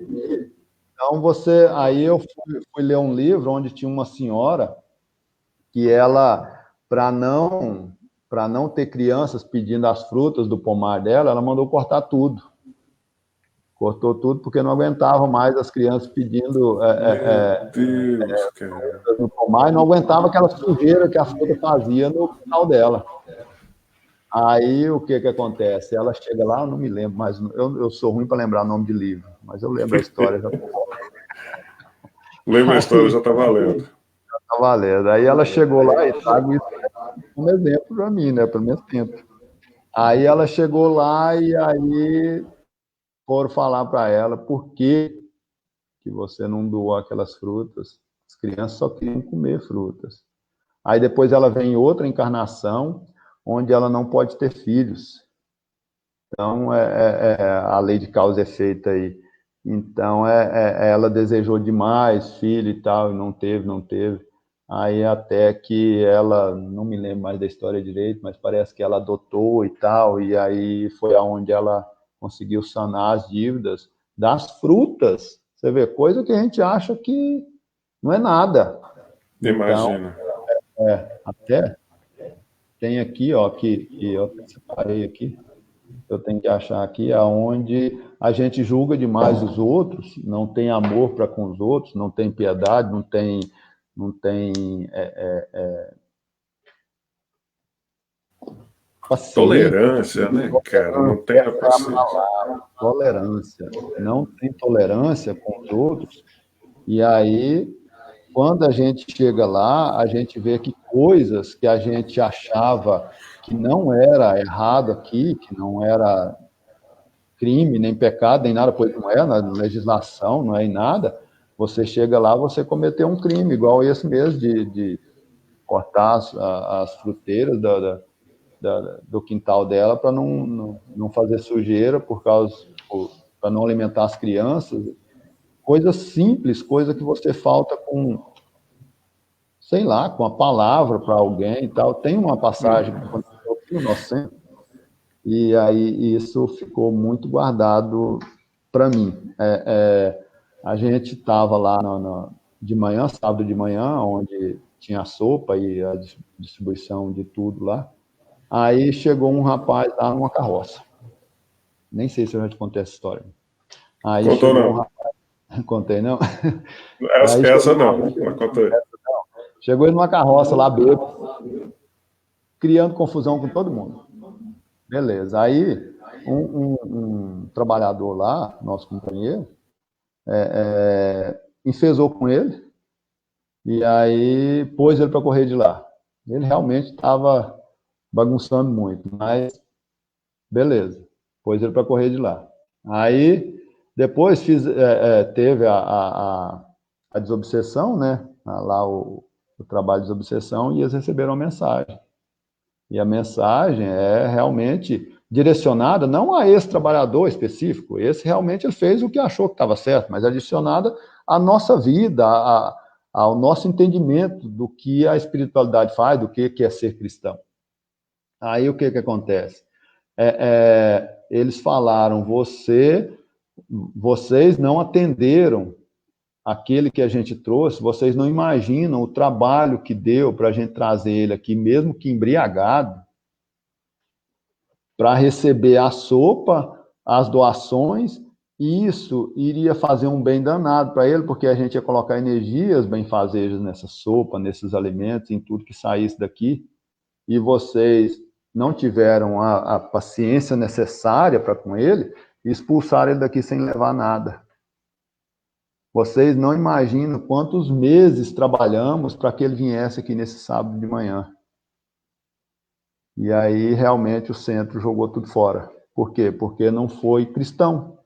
Então aí eu fui ler um livro onde tinha uma senhora que ela, para não ter crianças pedindo as frutas do pomar dela, ela mandou cortar tudo. Cortou tudo porque não aguentava mais as crianças pedindo Meu Deus, cara. no pomar, e não aguentava aquela sujeira que a fruta fazia no quintal dela. Aí o que acontece? Ela chega lá, eu não me lembro, mas eu sou ruim para lembrar nome de livro, mas eu lembro a história. Lembra a história, já tá valendo. Tá valendo. Aí ela chegou lá e trago isso como exemplo para mim, né? Pelo menos tempo. Aí ela chegou lá e aí foram falar para ela por que você não doou aquelas frutas. As crianças só queriam comer frutas. Aí depois ela vem em outra encarnação, onde ela não pode ter filhos. Então, a lei de causa e efeito aí. Então, ela desejou demais filho e tal, e não teve. Aí até que ela, não me lembro mais da história direito, mas parece que ela adotou e tal, e aí foi aonde ela conseguiu sanar as dívidas das frutas. Você vê, coisa que a gente acha que não é nada. Imagina. Então, até tem aqui, ó, que eu separei aqui, eu tenho que achar aqui, aonde a gente julga demais os outros, não tem amor para com os outros, não tem piedade, não tem paciência. Tolerância, né, cara? Não tem a paciência. Tolerância. Não tem tolerância com os outros. E aí, quando a gente chega lá, a gente vê que coisas que a gente achava que não era errado aqui, que não era crime, nem pecado, nem nada, pois não é, na legislação, não é em nada. Você chega lá, você cometeu um crime, igual esse mesmo, de cortar as fruteiras do quintal dela para não fazer sujeira, para não alimentar as crianças. Coisas simples, coisa que você falta com, sei lá, com a palavra para alguém e tal. Tem uma passagem que aconteceu aqui no nosso centro, e aí isso ficou muito guardado para mim. A gente estava lá de manhã, sábado de manhã, onde tinha a sopa e a distribuição de tudo lá. Aí chegou um rapaz lá numa carroça. Nem sei se eu já te contei essa história. Aí Contou chegou não. um rapaz... Contei, não? Essa não, mas contei. Chegou ele numa carroça lá, bêbado, criando confusão com todo mundo. Beleza. Aí, um trabalhador lá, nosso companheiro, enfesou com ele e aí pôs ele para correr de lá. Ele realmente estava bagunçando muito, mas beleza, pôs ele para correr de lá. Aí, depois teve a desobsessão, né? Lá o trabalho de desobsessão, e eles receberam uma mensagem. E a mensagem é realmente direcionada não a esse trabalhador específico, esse realmente ele fez o que achou que estava certo, mas é direcionada à nossa vida, ao nosso entendimento do que a espiritualidade faz, do que é ser cristão. Aí o que acontece? Eles falaram, vocês não atenderam aquele que a gente trouxe, vocês não imaginam o trabalho que deu para a gente trazer ele aqui, mesmo que embriagado, para receber a sopa, as doações, e isso iria fazer um bem danado para ele, porque a gente ia colocar energias benfazejas nessa sopa, nesses alimentos, em tudo que saísse daqui, e vocês não tiveram a paciência necessária para com ele, e expulsaram ele daqui sem levar nada. Vocês não imaginam quantos meses trabalhamos para que ele viesse aqui nesse sábado de manhã. E aí, realmente, o centro jogou tudo fora. Por quê? Porque não foi cristão.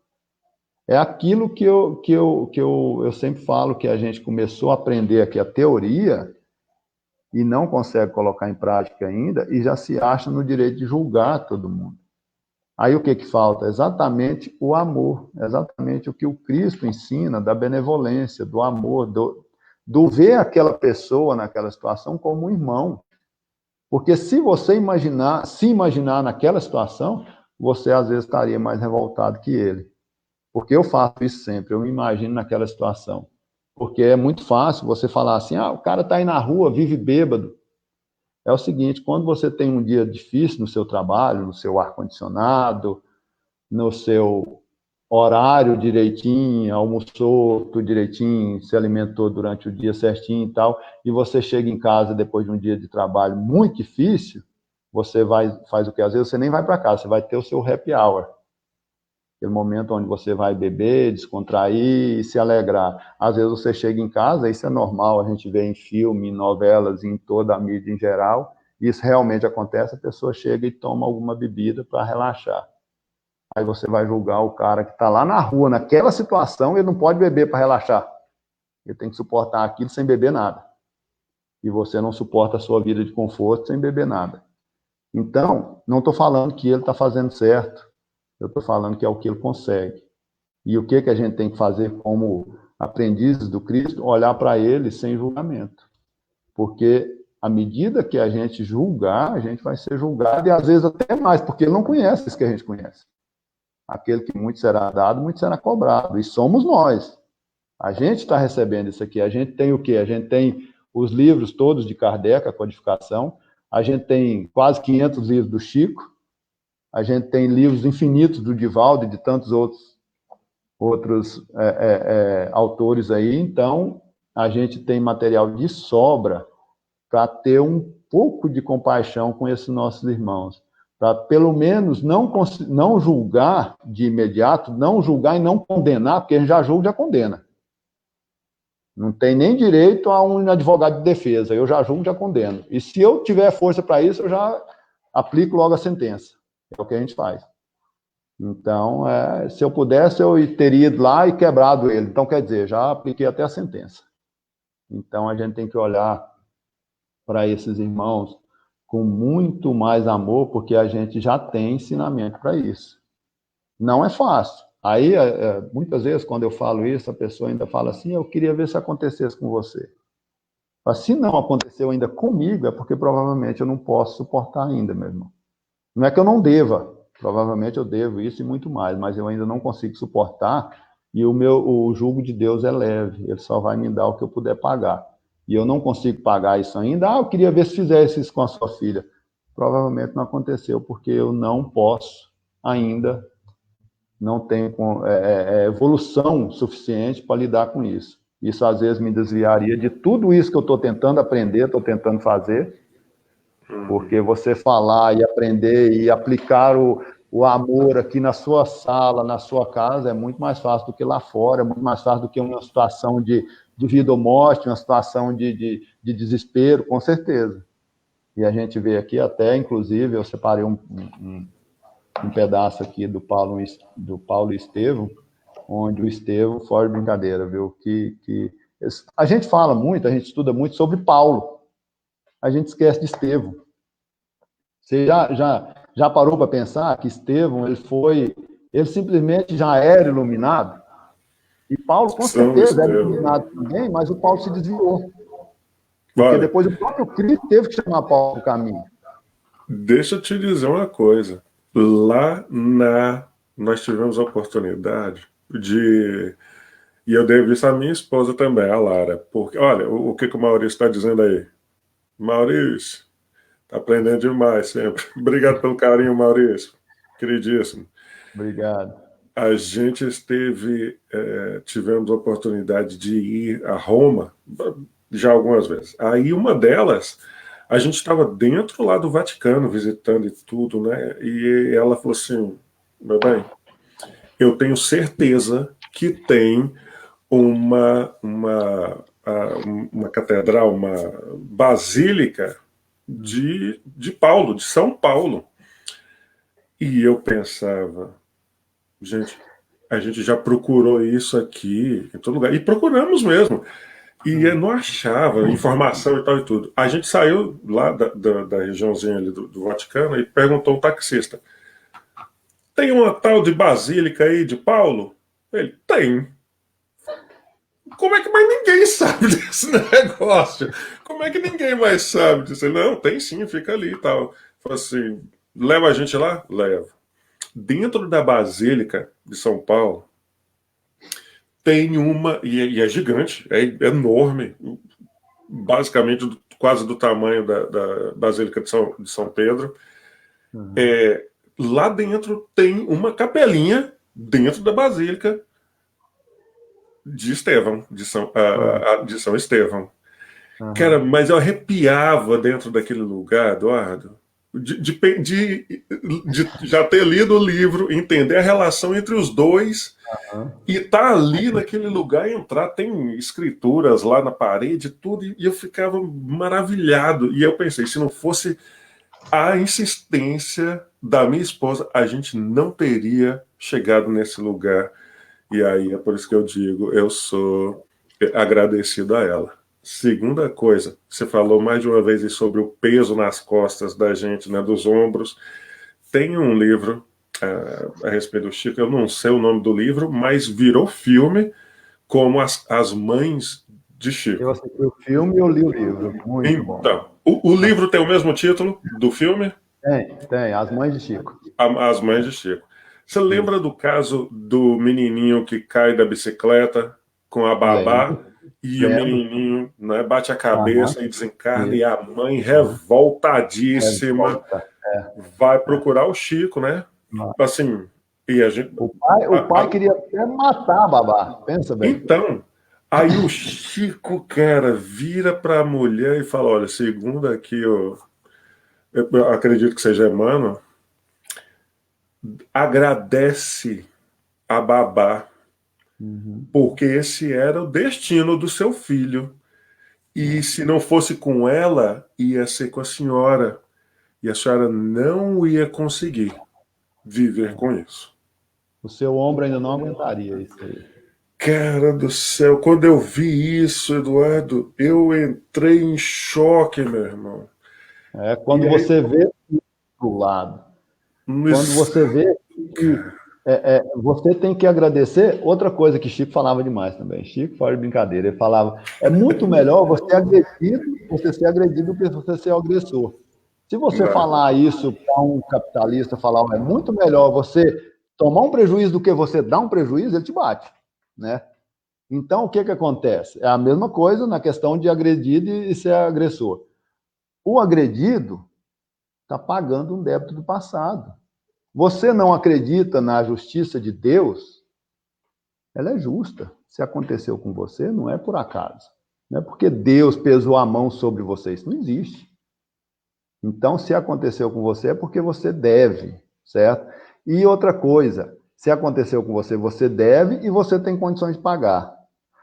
É aquilo que eu sempre falo, que a gente começou a aprender aqui, a teoria, e não consegue colocar em prática ainda, e já se acha no direito de julgar todo mundo. Aí o que falta? Exatamente o amor, exatamente o que o Cristo ensina, da benevolência, do amor, do ver aquela pessoa naquela situação como um irmão. Porque se você se imaginar naquela situação, você às vezes estaria mais revoltado que ele. Porque eu faço isso sempre, eu me imagino naquela situação. Porque é muito fácil você falar assim, o cara está aí na rua, vive bêbado. É o seguinte, quando você tem um dia difícil no seu trabalho, no seu ar-condicionado, no seu horário direitinho, almoçou tudo direitinho, se alimentou durante o dia certinho e tal, e você chega em casa depois de um dia de trabalho muito difícil, você faz o que? Às vezes você nem vai para casa, você vai ter o seu happy hour. Aquele momento onde você vai beber, descontrair e se alegrar. Às vezes você chega em casa, isso é normal, a gente vê em filme, em novelas, em toda a mídia em geral, isso realmente acontece, a pessoa chega e toma alguma bebida para relaxar. Aí você vai julgar o cara que está lá na rua, naquela situação, ele não pode beber para relaxar. Ele tem que suportar aquilo sem beber nada. E você não suporta a sua vida de conforto sem beber nada. Então, não estou falando que ele está fazendo certo. Eu estou falando que é o que ele consegue. E o que a gente tem que fazer como aprendizes do Cristo? Olhar para ele sem julgamento. Porque à medida que a gente julgar, a gente vai ser julgado, e às vezes até mais, porque ele não conhece isso que a gente conhece. Aquele que muito será dado, muito será cobrado. E somos nós. A gente está recebendo isso aqui. A gente tem o quê? A gente tem os livros todos de Kardec, a codificação. A gente tem quase 500 livros do Chico. A gente tem livros infinitos do Divaldo e de tantos outros autores aí. Então, a gente tem material de sobra para ter um pouco de compaixão com esses nossos irmãos. Para, pelo menos, não julgar de imediato, não julgar e não condenar, porque a gente já julga e já condena. Não tem nem direito a um advogado de defesa. Eu já julgo e já condeno. E se eu tiver força para isso, eu já aplico logo a sentença. É o que a gente faz. Então, se eu pudesse, eu teria ido lá e quebrado ele. Então, quer dizer, já apliquei até a sentença. Então, a gente tem que olhar para esses irmãos com muito mais amor, porque a gente já tem ensinamento para isso. Não é fácil. Aí, muitas vezes, quando eu falo isso, a pessoa ainda fala assim: eu queria ver se acontecesse com você. Mas se não aconteceu ainda comigo, é porque provavelmente eu não posso suportar ainda, meu irmão. Não é que eu não deva, provavelmente eu devo isso e muito mais, mas eu ainda não consigo suportar, e o jugo de Deus é leve, ele só vai me dar o que eu puder pagar. E eu não consigo pagar isso ainda. Eu queria ver se fizesse isso com a sua filha. Provavelmente não aconteceu, porque eu não posso ainda, não tenho evolução suficiente para lidar com isso. Isso às vezes me desviaria de tudo isso que eu estou tentando aprender, estou tentando fazer, porque você falar e aprender e aplicar o amor aqui na sua sala, na sua casa, é muito mais fácil do que lá fora, é muito mais fácil do que uma situação de vida ou morte, uma situação de desespero, com certeza. E a gente vê aqui até, inclusive, eu separei um pedaço aqui do Paulo e Estevão, onde o Estevão, fora de brincadeira, viu? A gente fala muito, a gente estuda muito sobre Paulo, a gente esquece de Estevão. Você já parou para pensar que Estevão, ele simplesmente já era iluminado? E Paulo, com São certeza, era Estevão. iluminado também, mas o Paulo se desviou. Porque Olha, depois o próprio Cristo teve que chamar Paulo para o caminho. deixa eu te dizer uma coisa. Lá nós tivemos a oportunidade de. E eu devo isso à minha esposa também, a Lara. Porque, olha, o que o Maurício está dizendo aí? Maurício, tá aprendendo demais sempre. Obrigado pelo carinho, Maurício. Queridíssimo. Obrigado. A gente tivemos a oportunidade de ir a Roma já algumas vezes. Aí uma delas, a gente estava dentro lá do Vaticano visitando e tudo, né? E ela falou assim: meu bem, eu tenho certeza que tem uma catedral, uma basílica de Paulo, de São Paulo. E eu pensava, gente, a gente já procurou isso aqui em todo lugar. E procuramos mesmo. E eu não achava informação e tal e tudo. A gente saiu lá da regiãozinha ali do Vaticano e perguntou ao taxista: tem uma tal de basílica aí de Paulo? Ele, tem. Como é que mais ninguém sabe desse negócio? Como é que ninguém mais sabe disso? Ele, não, tem sim, fica ali e tal. Falei assim, leva a gente lá? Leva. Dentro da Basílica de São Paulo, tem uma, e é gigante, é enorme, basicamente quase do tamanho da Basílica de São Pedro. Uhum. Lá dentro tem uma capelinha, dentro da Basílica de Estevão, de São Estevão. Cara, Uhum. mas eu arrepiava dentro daquele lugar, Eduardo, de já ter lido o livro, entender a relação entre os dois Uhum. e tá ali naquele lugar e entrar. Tem escrituras lá na parede, tudo, e eu ficava maravilhado. E eu pensei, se não fosse a insistência da minha esposa, a gente não teria chegado nesse lugar. E aí é por isso que eu digo, eu sou agradecido a ela. Segunda coisa, você falou mais de uma vez sobre o peso nas costas da gente, né, dos ombros. Tem um livro a respeito do Chico, eu não sei o nome do livro, mas virou filme como as mães de Eu Chico. assisti o filme e eu li o livro. Muito bom. Então, o livro tem o mesmo título do filme, Tem. As Mães de Chico. As Mães de Chico. Você lembra Isso. do caso do menininho que cai da bicicleta com a babá Lembro. e o Lembro. menininho, né, bate a Aham. cabeça e desencarna e Isso. a mãe Aham. revoltadíssima Revolta. vai procurar o Chico, né? Assim, e a gente. O pai queria até matar a babá. Pensa bem. Então, aí o Chico, cara, vira para a mulher e fala: olha, segundo aqui, eu acredito que seja Emmanuel, agradece a babá, Uhum. porque esse era o destino do seu filho. E se não fosse com ela, ia ser com a senhora. E a senhora não ia conseguir viver com isso. O seu ombro ainda não aguentaria isso aí. Cara do céu, quando eu vi isso, Eduardo, eu entrei em choque, meu irmão. Quando E aí, você vê pro lado, quando isso, você vê que você tem que agradecer. Outra coisa que Chico falava demais também. Chico, fora de brincadeira, ele falava: é muito melhor você ser agredido do que você ser o agressor. Se você não, falar isso para um capitalista, falar: é muito melhor você tomar um prejuízo do que você dar um prejuízo, ele te bate, né? Então, o que acontece? É a mesma coisa na questão de agredido e ser agressor. O agredido está pagando um débito do passado. Você não acredita na justiça de Deus? Ela é justa. Se aconteceu com você, não é por acaso. Não é porque Deus pesou a mão sobre você. Isso não existe. Então, se aconteceu com você, é porque você deve, certo? E outra coisa, se aconteceu com você, você deve e você tem condições de pagar.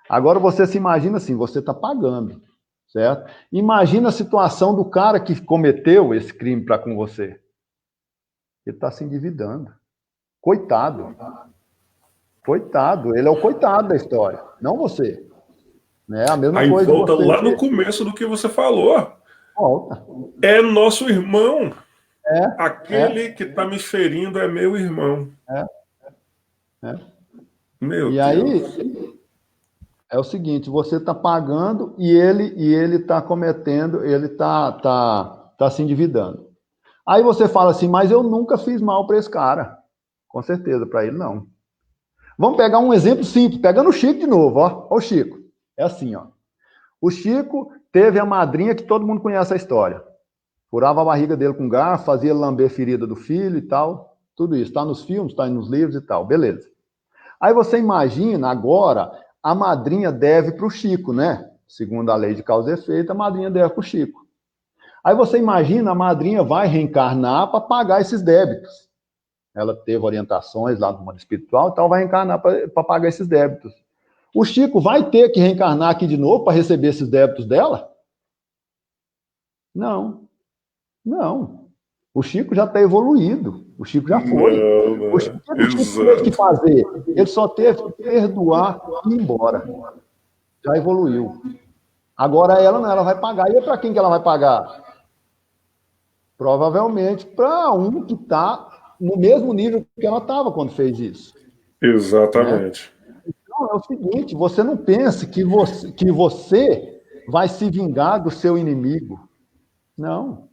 Agora, você se imagina assim, você está pagando, certo? Imagina a situação do cara que cometeu esse crime para com você. Ele está se endividando. Coitado. Coitado. Ele é o coitado da história, não você. Né? A mesma aí coisa de volta você lá no que começo do que você falou. volta. É nosso irmão. É, é, Aquele que está me ferindo é meu irmão. é. Meu E Deus. aí é o seguinte, você está pagando e ele está cometendo, ele tá se endividando. Aí você fala assim, mas eu nunca fiz mal para esse cara. Com certeza, para ele não. Vamos pegar um exemplo simples, pegando o Chico de novo, ó. Ó o Chico. É assim, ó. O Chico teve a madrinha que todo mundo conhece a história. Furava a barriga dele com garfo, fazia lamber a ferida do filho e tal. Tudo isso. Está nos filmes, está nos livros e tal. Beleza. Aí você imagina agora, a madrinha deve para o Chico, né? Segundo a lei de causa e efeito, a madrinha deve para o Chico. Aí você imagina, a madrinha vai reencarnar para pagar esses débitos. Ela teve orientações lá no mundo espiritual, então vai reencarnar para pagar esses débitos. O Chico vai ter que reencarnar aqui de novo para receber esses débitos dela? Não, não. O Chico já está evoluído. O Chico já foi. Não, O Chico, não. o que o Chico teve que Exato. fazer? Ele só teve que perdoar e ir embora. Já evoluiu. Agora ela não, ela vai pagar. E para quem que ela vai pagar? Provavelmente para um que está no mesmo nível que ela estava quando fez isso. Né? Exatamente. Então, é o seguinte, você não pense que você vai se vingar do seu inimigo. Não.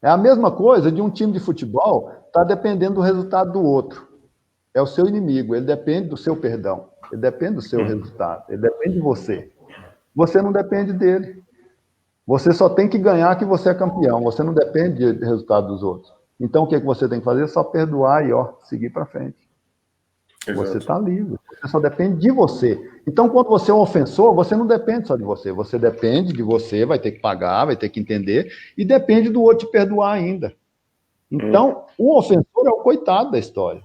É a mesma coisa de um time de futebol estar dependendo do resultado do outro. É o seu inimigo, ele depende do seu perdão, ele depende do seu resultado, ele depende de você. Você não depende dele. Você só tem que ganhar que você é campeão, você não depende do resultado dos outros. Então o que você tem que fazer? Só perdoar e seguir para frente. Você Exato. está livre, você só depende de você. Então, quando você é um ofensor, você não depende só de você depende de você, vai ter que pagar, vai ter que entender, e depende do outro te perdoar ainda. Então, o ofensor é o coitado da história.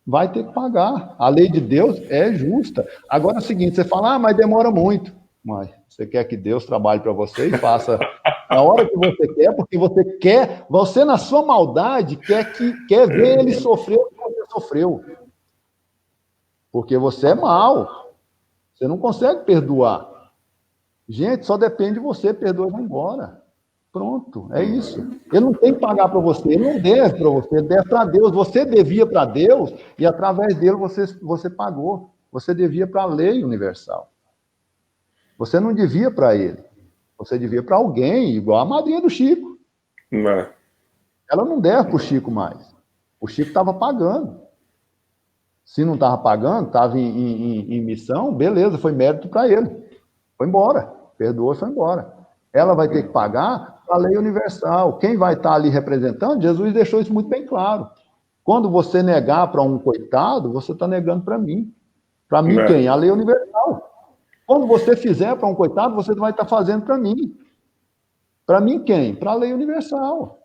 Vai ter que pagar. A lei de Deus é justa. Agora é o seguinte, você fala, mas demora muito. Mas você quer que Deus trabalhe para você e faça na hora que você quer, porque você na sua maldade quer ver ele sofrer o que você sofreu. Porque você é mau. Você não consegue perdoar. Gente, só depende de você, perdoa e vai embora. Pronto, é isso. Ele não tem que pagar para você, ele não deve para você, ele deve para Deus. Você devia para Deus e através dele você pagou. Você devia para a lei universal. Você não devia para ele. Você devia para alguém, igual a madrinha do Chico. Não. Ela não deve para o Chico mais. O Chico estava pagando. Se não estava pagando, estava em missão, beleza, foi mérito para ele. Foi embora. Perdoou e foi embora. Ela vai ter que pagar a lei universal. Quem vai estar ali representando? Jesus deixou isso muito bem claro. Quando você negar para um coitado, você está negando para mim. Para mim Não. quem? A lei universal. Quando você fizer para um coitado, você vai estar fazendo para mim. Para mim quem? Para a lei universal.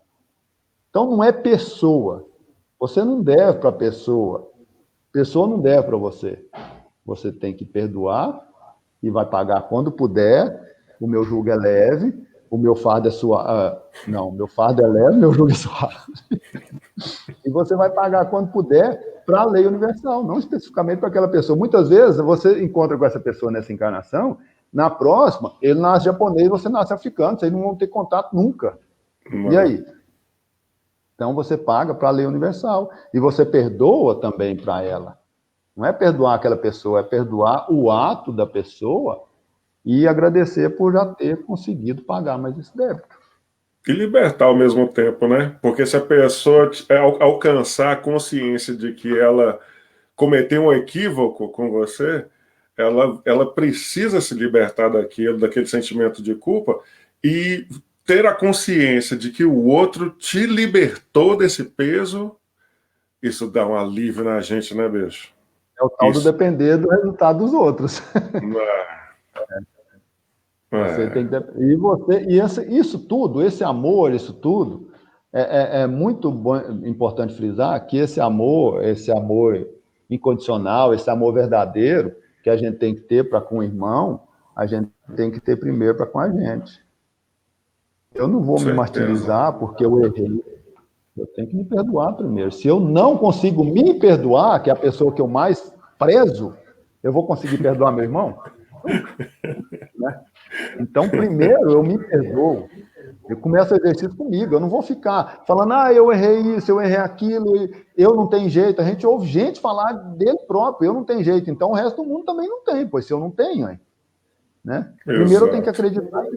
Então não é pessoa. Você não deve para a pessoa. Pessoa não deve para você. Você tem que perdoar e vai pagar quando puder. O meu jugo é leve, o meu fardo é suave. Não, meu fardo é leve, meu jugo é suave. E você vai pagar quando puder para a lei universal, não especificamente para aquela pessoa. Muitas vezes você encontra com essa pessoa nessa encarnação, na próxima, ele nasce japonês, você nasce africano, vocês não vão ter contato nunca. E aí? Então você paga para a lei universal. E você perdoa também para ela. Não é perdoar aquela pessoa, é perdoar o ato da pessoa e agradecer por já ter conseguido pagar mais esse débito. E libertar ao mesmo tempo, né? Porque se a pessoa alcançar a consciência de que ela cometeu um equívoco com você, ela precisa se libertar daquele sentimento de culpa e ter a consciência de que o outro te libertou desse peso, isso dá um alívio na gente, né, bicho? É o tal do depender do resultado dos outros. Você tem que, isso tudo, esse amor, isso tudo, é muito importante frisar que esse amor incondicional, esse amor verdadeiro que a gente tem que ter para com o irmão, a gente tem que ter primeiro para com a gente. Eu não vou me martirizar porque eu errei. Eu tenho que me perdoar primeiro. Se eu não consigo me perdoar, que é a pessoa que eu mais prezo, eu vou conseguir perdoar meu irmão? Né? Então, primeiro, eu me perdoo. Eu começo o exercício comigo. Eu não vou ficar falando, eu errei isso, eu errei aquilo, eu não tenho jeito. A gente ouve gente falar dele próprio, eu não tenho jeito. Então, o resto do mundo também não tem, pois se eu não tenho, hein? Né? Primeiro, eu tenho que acreditar, eu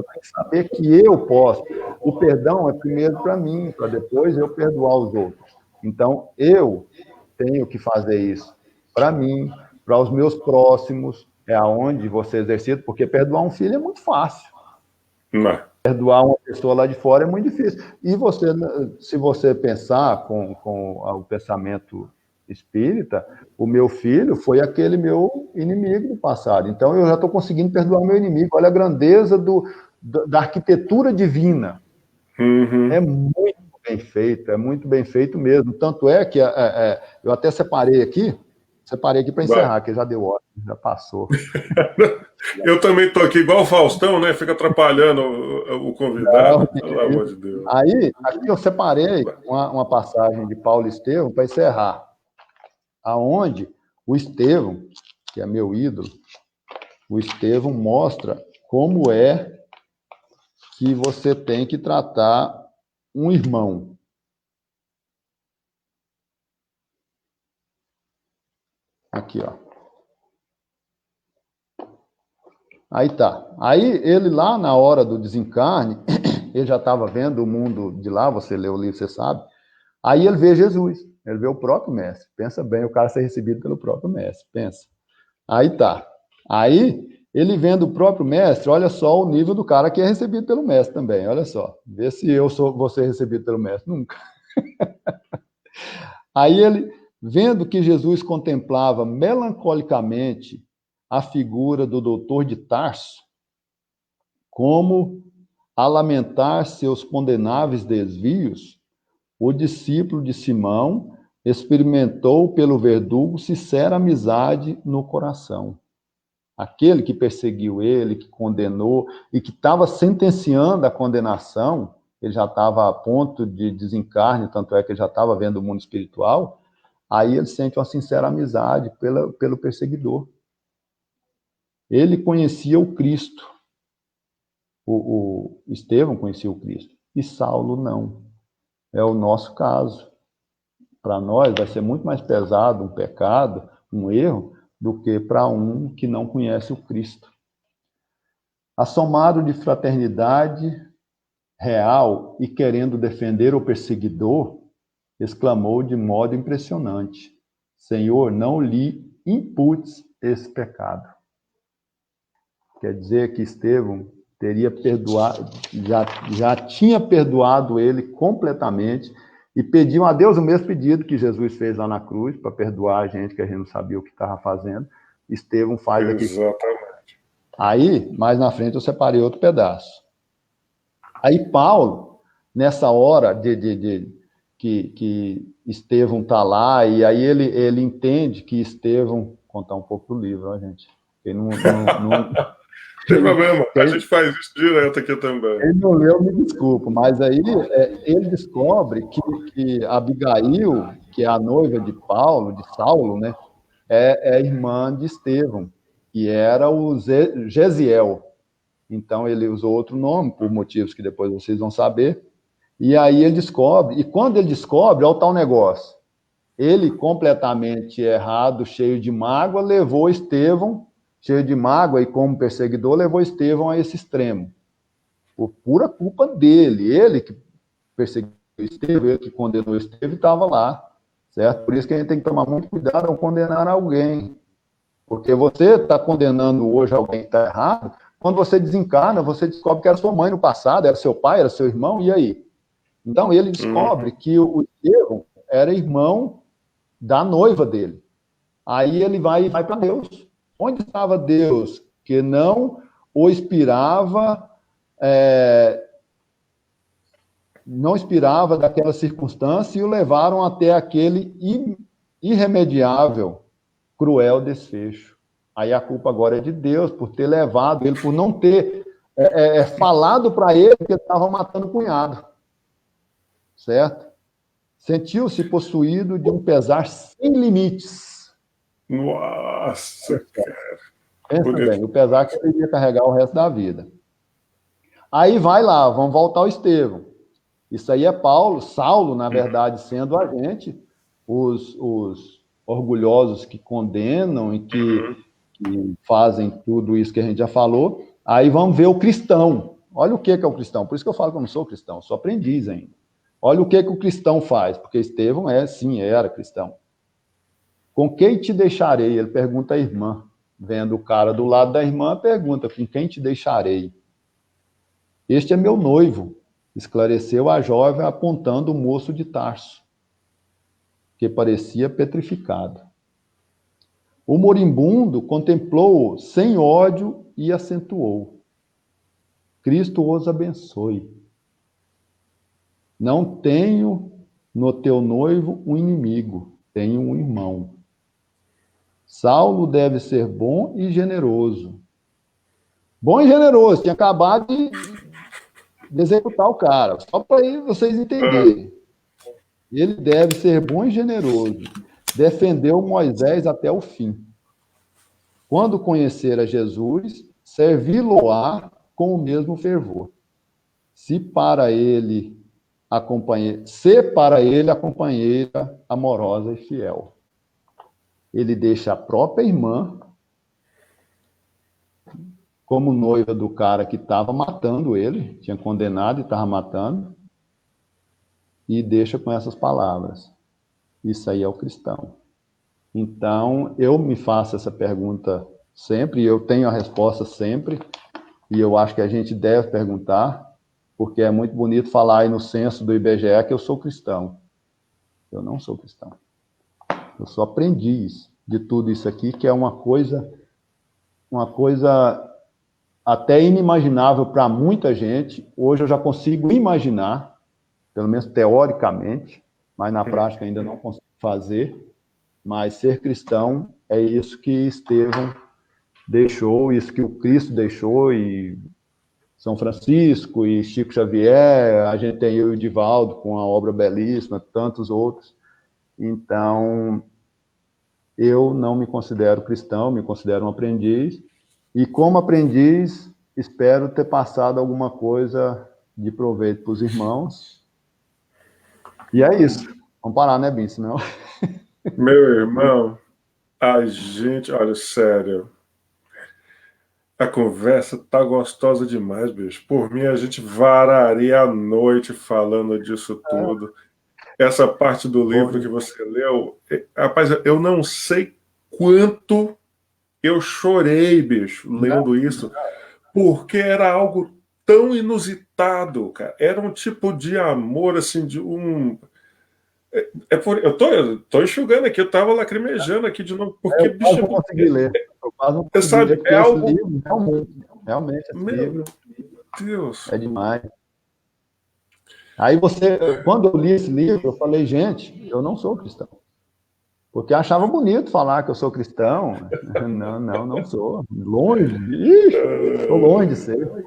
tenho que saber que eu posso. O perdão é primeiro para mim, para depois eu perdoar os outros. Então, eu tenho que fazer isso para mim, para os meus próximos, é aonde você exercita, porque perdoar um filho é muito fácil. Não. Perdoar uma pessoa lá de fora é muito difícil. E você, se você pensar com o pensamento espírita, o meu filho foi aquele meu inimigo do passado. Então, eu já estou conseguindo perdoar o meu inimigo. Olha a grandeza da arquitetura divina. Uhum. É muito bem feito mesmo. Tanto é que eu até separei aqui para encerrar, que já deu hora, já passou. Eu também estou aqui igual o Faustão, né? Fica atrapalhando o convidado, Não, pelo amor de Deus. Aí, aqui eu separei uma passagem de Paulo Estevão para encerrar, aonde o Estevão, que é meu ídolo, o Estevão mostra como é que você tem que tratar um irmão. Aqui, ó. Aí tá. Aí ele lá na hora do desencarne, ele já estava vendo o mundo de lá, você lê o livro, você sabe. Aí ele vê Jesus, ele vê o próprio mestre. Pensa bem, o cara ser recebido pelo próprio mestre, pensa. Aí tá. Aí ele vendo o próprio mestre, olha só o nível do cara que é recebido pelo mestre também, olha só. Vê se vou ser recebido pelo mestre, nunca. Aí ele, vendo que Jesus contemplava melancolicamente a figura do doutor de Tarso, como a lamentar seus condenáveis desvios, o discípulo de Simão experimentou pelo verdugo sincera amizade no coração. Aquele que perseguiu ele, que condenou e que estava sentenciando a condenação, ele já estava a ponto de desencarne, tanto é que ele já estava vendo o mundo espiritual, aí ele sente uma sincera amizade pelo perseguidor. Ele conhecia o Cristo. O Estevão conhecia o Cristo. E Saulo não. É o nosso caso. Para nós vai ser muito mais pesado um pecado, um erro, do que para um que não conhece o Cristo. Assomado de fraternidade real e querendo defender o perseguidor, exclamou de modo impressionante: Senhor, não lhe imputes esse pecado. Quer dizer que Estevão teria perdoado, já tinha perdoado ele completamente e pediu a Deus o mesmo pedido que Jesus fez lá na cruz, para perdoar a gente, que a gente não sabia o que estava fazendo. Estevão faz aqui. Exatamente. Aí, mais na frente, eu separei outro pedaço. Aí Paulo, nessa hora que Estevão está lá, e aí ele entende que Estevão... Contar um pouco do livro, ó, gente. Ele não Tem problema, a gente faz isso direto aqui também. Ele não leu, me desculpa, mas aí ele descobre que Abigail que é a noiva de Paulo, de Saulo, né, é irmã de Estevão, que era o Gesiel. Então, ele usou outro nome, por motivos que depois vocês vão saber. E aí ele descobre, e quando ele descobre, olha o tal negócio. Ele, completamente errado, cheio de mágoa, levou Estevão, cheio de mágoa e como perseguidor, levou Estevão a esse extremo. Por pura culpa dele. Ele que perseguiu Estevão, ele que condenou Estevão, estava lá. Certo? Por isso que a gente tem que tomar muito cuidado ao condenar alguém. Porque você está condenando hoje alguém que está errado, quando você desencarna, você descobre que era sua mãe no passado, era seu pai, era seu irmão, e aí? Então, ele descobre que o Estevão era irmão da noiva dele. Aí ele vai para Deus. Onde estava Deus que não o inspirava, não inspirava daquela circunstância e o levaram até aquele irremediável, cruel desfecho. Aí a culpa agora é de Deus por ter levado ele, por não ter falado para ele que ele estava matando o cunhado. Certo? Sentiu-se possuído de um pesar sem limites. Nossa, cara. Pensa bem, o pesar que ele ia carregar o resto da vida. Aí vai lá, vamos voltar ao Estevão. Isso aí é Saulo, na verdade, sendo agente, os orgulhosos que condenam e que fazem tudo isso que a gente já falou. Aí vamos ver o cristão. Olha o que é o cristão. Por isso que eu falo que eu não sou cristão, sou aprendiz ainda. Olha o que o cristão faz, porque Estevão era cristão. Com quem te deixarei? Ele pergunta à irmã. Vendo o cara do lado da irmã, pergunta, com quem te deixarei? Este é meu noivo, esclareceu a jovem apontando o moço de Tarso, que parecia petrificado. O moribundo contemplou-o sem ódio e acentuou. Cristo os abençoe. Não tenho no teu noivo um inimigo, tenho um irmão. Saulo deve ser bom e generoso. Bom e generoso, tinha acabado de executar o cara, só para vocês entenderem. Ele deve ser bom e generoso. Defendeu Moisés até o fim. Quando conhecer a Jesus, servi-lo-á com o mesmo fervor. Se para ele a companheira amorosa e fiel. Ele deixa a própria irmã como noiva do cara que estava matando ele, tinha condenado e estava matando, e deixa com essas palavras. Isso aí é o cristão. Então, eu me faço essa pergunta sempre, e eu tenho a resposta sempre, e eu acho que a gente deve perguntar, porque é muito bonito falar aí no censo do IBGE que eu sou cristão. Eu não sou cristão. Eu sou aprendiz de tudo isso aqui, que é uma coisa até inimaginável para muita gente. Hoje eu já consigo imaginar, pelo menos teoricamente, mas na prática ainda não consigo fazer. Mas ser cristão é isso que Estevão deixou, isso que o Cristo deixou, e São Francisco e Chico Xavier, a gente tem eu e o Divaldo com a obra belíssima, tantos outros. Então, eu não me considero cristão, me considero um aprendiz, e como aprendiz, espero ter passado alguma coisa de proveito para os irmãos. E é isso. Vamos parar, né, Bin? Senão... Meu irmão, a gente, olha, sério, a conversa tá gostosa demais, bicho. Por mim, a gente vararia a noite falando disso tudo. Essa parte do livro que você leu, rapaz, eu não sei quanto eu chorei, bicho, lendo isso, porque era algo tão inusitado, cara. Era um tipo de amor, assim, de um... Eu tô enxugando aqui, eu tava lacrimejando aqui de novo, porque, eu quase não consegui ler. Eu quase não consegui ler, porque esse livro, realmente, esse livro Deus. É demais. Aí quando eu li esse livro, eu falei, gente, eu não sou cristão. Porque eu achava bonito falar que eu sou cristão. Não sou. Longe. Estou longe de ser.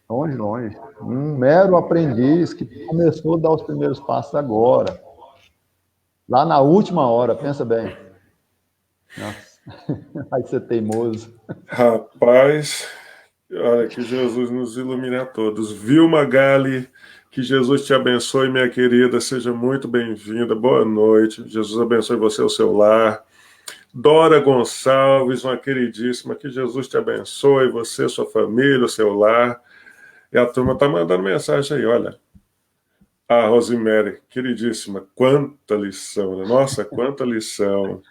Longe. Um mero aprendiz que começou a dar os primeiros passos agora. Lá na última hora, pensa bem. Nossa, vai ser teimoso. Rapaz, olha, que Jesus nos ilumine a todos. Vilma Gali, que Jesus te abençoe, minha querida. Seja muito bem-vinda. Boa noite. Jesus abençoe você, o seu lar. Dora Gonçalves, uma queridíssima. Que Jesus te abençoe, você, sua família, o seu lar. E a turma tá mandando mensagem aí, olha. A Rosemary, queridíssima, quanta lição, né? Nossa, quanta lição.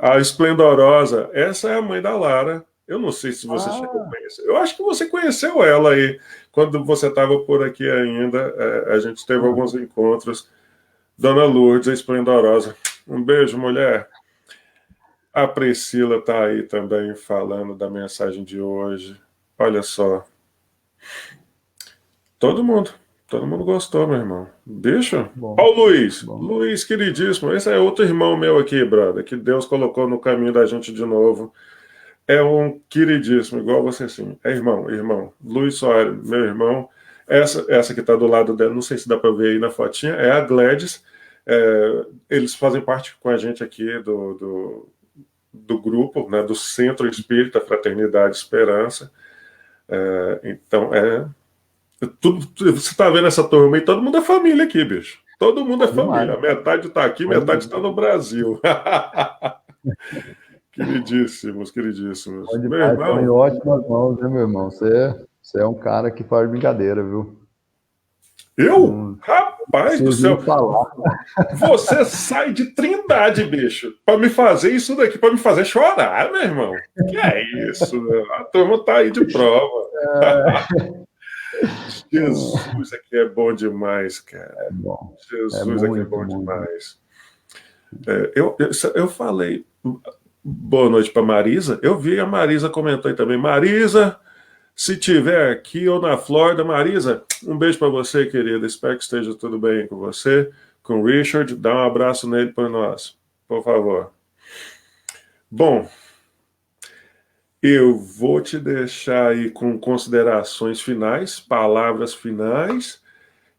A Esplendorosa, essa é a mãe da Lara. Eu não sei se você chegou a Ah, conhecer. Eu acho que você conheceu ela aí, quando você estava por aqui ainda. A gente teve alguns encontros. Dona Lourdes, a Esplendorosa. Um beijo, mulher. A Priscila está aí também falando da mensagem de hoje. Olha só. Todo mundo. Todo mundo gostou, meu irmão. Bicho. bom, Ó, o Luiz. bom. Luiz, queridíssimo. Esse é outro irmão meu aqui, brother, que Deus colocou no caminho da gente de novo. É um queridíssimo, igual você, sim. É irmão, irmão. Luiz Soares, meu irmão. Essa que está do lado dela, não sei se dá para ver aí na fotinha, é a Gladys. Eles fazem parte com a gente aqui do grupo, né, do Centro Espírita Fraternidade Esperança. Então, você está vendo essa turma aí? Todo mundo é família aqui, bicho. Todo mundo é Bom demais. família. Metade está aqui, Bom metade demais. está no Brasil. Queridíssimos, queridíssimos. Bom Meu demais. Estão em irmão, ótimas mãos, né, meu irmão? Você é um cara que faz brincadeira, viu? eu? Não Rapaz do preciso céu, nem falar. você sai de Trindade, bicho, pra me fazer isso daqui, pra me fazer chorar, meu irmão. Que é isso, meu? A turma tá aí de prova. Jesus aqui é bom demais, cara. Bom, é Jesus aqui é muito, bom muito. demais. Eu falei boa noite pra Marisa. Eu vi a Marisa comentou aí também. Marisa, se tiver aqui ou na Flórida, Marisa, um beijo pra você, querida. Espero que esteja tudo bem com você, com o Richard. Dá um abraço nele por nós, por favor. Bom, eu vou te deixar aí com considerações finais, palavras finais,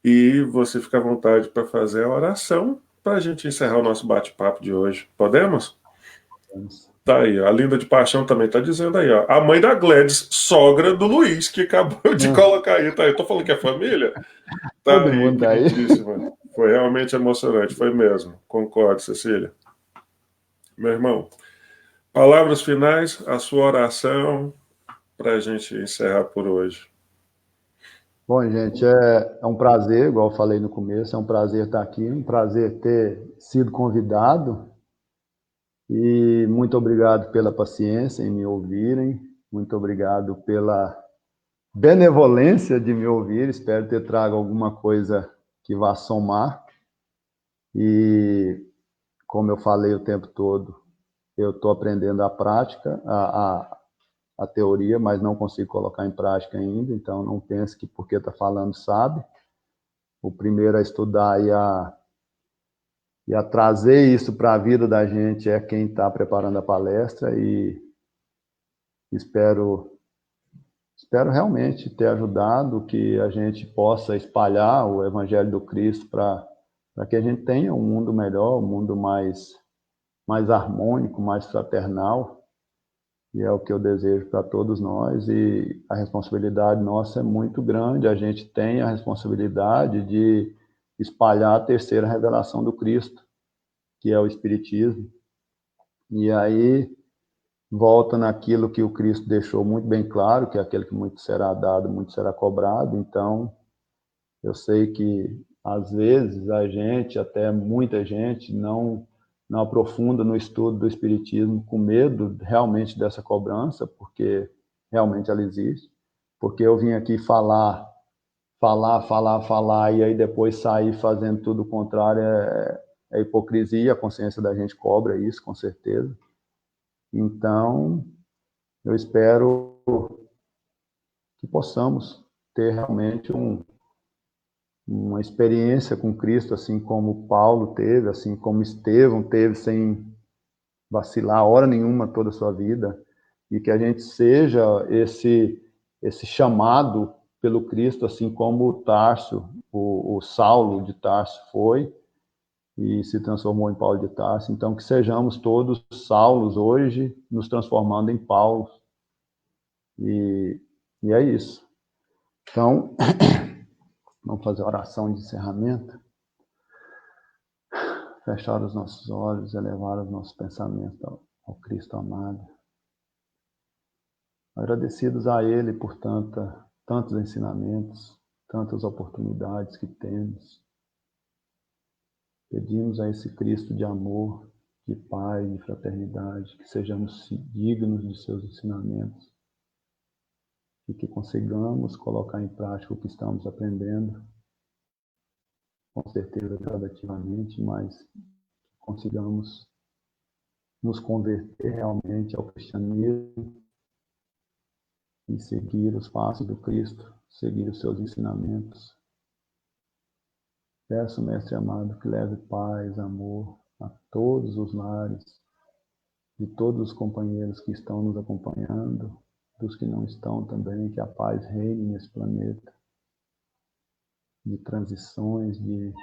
e você fica à vontade para fazer a oração para a gente encerrar o nosso bate-papo de hoje. Podemos? Tá aí, ó. A Linda de Paixão também tá dizendo aí, ó. A mãe da Gladys, sogra do Luiz, que acabou de colocar aí. Tá aí. Eu tô falando que é família? Tá Todo aí, mundo tá aí. queridíssima. Foi realmente emocionante, foi mesmo. Concordo, Cecília. Meu irmão, palavras finais, a sua oração para a gente encerrar por hoje. Bom, gente, é um prazer, igual eu falei no começo, é um prazer estar aqui, um prazer ter sido convidado e muito obrigado pela paciência em me ouvirem, muito obrigado pela benevolência de me ouvir, espero ter trago alguma coisa que vá somar e, como eu falei o tempo todo, eu estou aprendendo a prática, a teoria, mas não consigo colocar em prática ainda, então não pense que porque está falando sabe. O primeiro a estudar e a trazer isso para a vida da gente é quem está preparando a palestra e espero realmente ter ajudado que a gente possa espalhar o Evangelho do Cristo para que a gente tenha um mundo melhor, um mundo mais harmônico, mais fraternal, e é o que eu desejo para todos nós, e a responsabilidade nossa é muito grande, a gente tem a responsabilidade de espalhar a terceira revelação do Cristo, que é o Espiritismo, e aí volta naquilo que o Cristo deixou muito bem claro, que é aquele que muito será dado, muito será cobrado. Então, eu sei que às vezes a gente, até muita gente, não aprofunda no estudo do Espiritismo com medo realmente dessa cobrança, porque realmente ela existe. Porque eu vim aqui falar, e aí depois sair fazendo tudo o contrário é hipocrisia, a consciência da gente cobra isso, com certeza. Então, eu espero que possamos ter realmente uma experiência com Cristo, assim como Paulo teve, assim como Estevão teve, sem vacilar hora nenhuma toda a sua vida, e que a gente seja esse chamado pelo Cristo, assim como o Saulo de Tarso foi, e se transformou em Paulo de Tarso. Então, que sejamos todos Saulos hoje, nos transformando em Paulo. E é isso. Então, vamos fazer a oração de encerramento. Fechar os nossos olhos, elevar os nossos pensamentos ao Cristo amado. Agradecidos a Ele por tantos ensinamentos, tantas oportunidades que temos. Pedimos a esse Cristo de amor, de paz, de fraternidade, que sejamos dignos de seus ensinamentos e que consigamos colocar em prática o que estamos aprendendo, com certeza gradativamente, mas consigamos nos converter realmente ao cristianismo e seguir os passos do Cristo, seguir os seus ensinamentos. Peço, Mestre amado, que leve paz, amor a todos os lares, de todos os companheiros que estão nos acompanhando, dos que não estão também, que a paz reine nesse planeta, de transições, de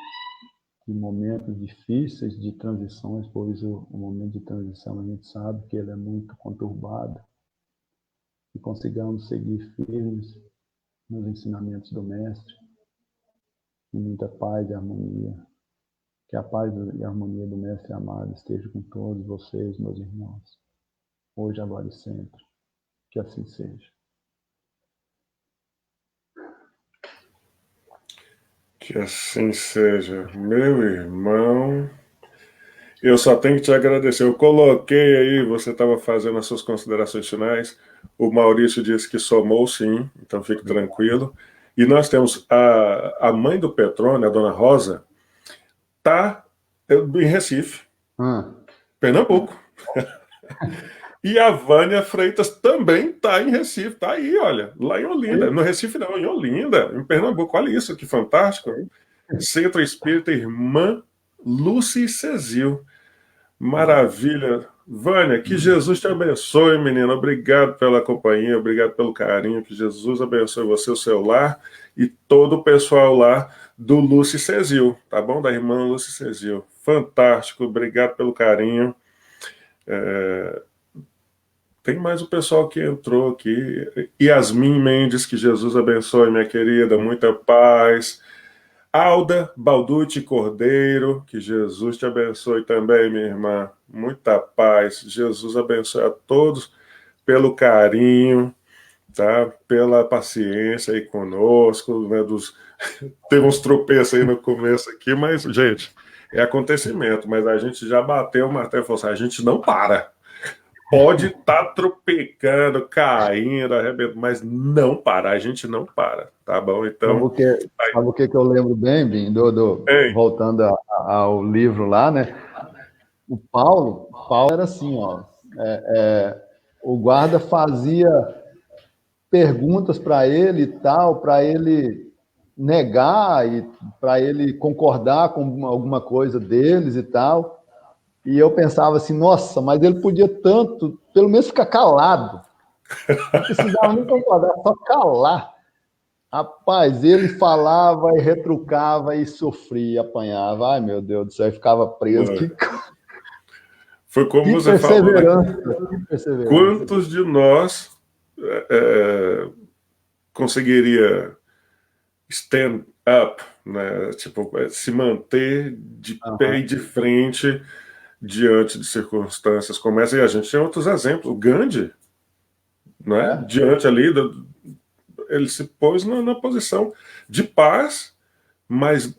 momentos difíceis de transições, pois o momento de transição a gente sabe que ele é muito conturbado, e consigamos seguir firmes nos ensinamentos do Mestre, e muita paz e harmonia. Que a paz e a harmonia do Mestre amado esteja com todos vocês, meus irmãos, hoje, agora e sempre. Que assim seja. Que assim seja. Meu irmão, eu só tenho que te agradecer. Eu coloquei aí, você estava fazendo as suas considerações finais. O Maurício disse que somou sim, então fique tranquilo. E nós temos a mãe do Petrone, a dona Rosa, está em Recife, Pernambuco. E a Vânia Freitas também está em Recife, está aí, olha, lá em Olinda. No Recife não, em Olinda, em Pernambuco. Olha isso, que fantástico. Centro Espírita Irmã Lucy Cezil. Maravilha. Vânia, que Jesus te abençoe, menina. Obrigado pela companhia, obrigado pelo carinho. Que Jesus abençoe você, o seu lar e todo o pessoal lá do Lucy Cezil, tá bom? Da irmã Lucy Cezil. Fantástico, obrigado pelo carinho. Tem mais o pessoal que entrou aqui. Yasmin Mendes, que Jesus abençoe, minha querida. Muita paz. Alda Balducci Cordeiro, que Jesus te abençoe também, minha irmã. Muita paz. Jesus abençoe a todos pelo carinho, tá? Pela paciência aí conosco, né? Teve uns tropeços aí no começo aqui, mas, gente, é acontecimento. Mas a gente já bateu o martelo e falou assim, a gente não para. Pode estar tropecando, caindo, arrebentando, mas não para, a gente não para, tá bom? Então. Sabe o que eu lembro bem, Bim, voltando ao livro lá, né? O Paulo era assim, ó. O guarda fazia perguntas para ele e tal, para ele negar e para ele concordar com alguma coisa deles e tal. E eu pensava assim, nossa, mas ele podia tanto, pelo menos ficar calado. Não precisava nem concordar, só calar. Rapaz, ele falava e retrucava e sofria, apanhava. Ai, meu Deus do céu, ficava preso. Foi como você falou, né? Quantos de nós conseguiria stand up, né? Tipo, se manter de pé e de frente diante de circunstâncias como essa? E a gente tem outros exemplos. O Gandhi, né? Diante ali, ele se pôs na posição de paz, mas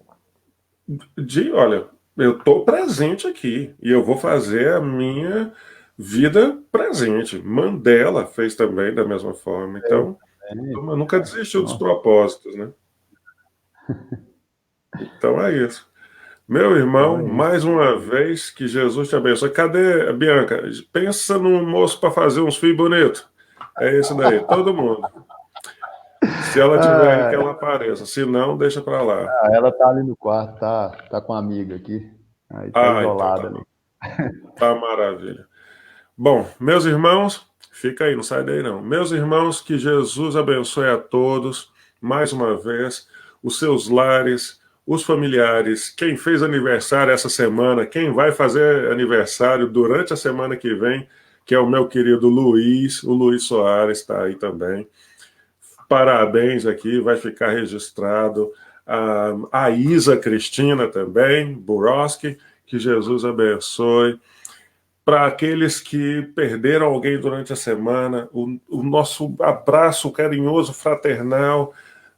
olha, eu estou presente aqui e eu vou fazer a minha vida presente. Mandela fez também da mesma forma. Então, nunca desistiu dos propósitos, né? Então é isso. Meu irmão, mais uma vez, que Jesus te abençoe. Cadê a Bianca? Pensa num moço para fazer uns fios bonitos. É esse daí, todo mundo. Se ela tiver aí, que ela apareça. Se não, deixa para lá. Ela tá ali no quarto, tá com uma amiga aqui. Aí tá isolada então ali. Tá maravilha. Bom, meus irmãos, fica aí, não sai daí não. Meus irmãos, que Jesus abençoe a todos, mais uma vez, os seus lares, os familiares, quem fez aniversário essa semana, quem vai fazer aniversário durante a semana que vem, que é o meu querido Luiz, o Luiz Soares está aí também. Parabéns aqui, vai ficar registrado. A Isa Cristina também, Buroski, que Jesus abençoe. Para aqueles que perderam alguém durante a semana, o nosso abraço carinhoso, fraternal.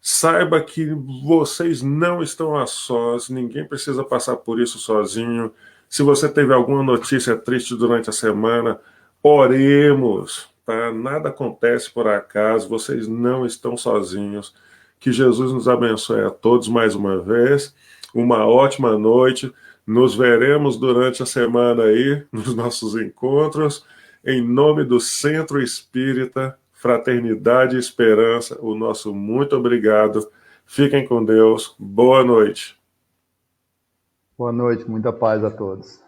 Saiba que vocês não estão a sós, ninguém precisa passar por isso sozinho. Se você teve alguma notícia triste durante a semana, oremos, tá? Nada acontece por acaso, vocês não estão sozinhos. Que Jesus nos abençoe a todos mais uma vez. Uma ótima noite. Nos veremos durante a semana aí, nos nossos encontros. Em nome do Centro Espírita Fraternidade e Esperança, o nosso muito obrigado. Fiquem com Deus. Boa noite. Boa noite, muita paz a todos.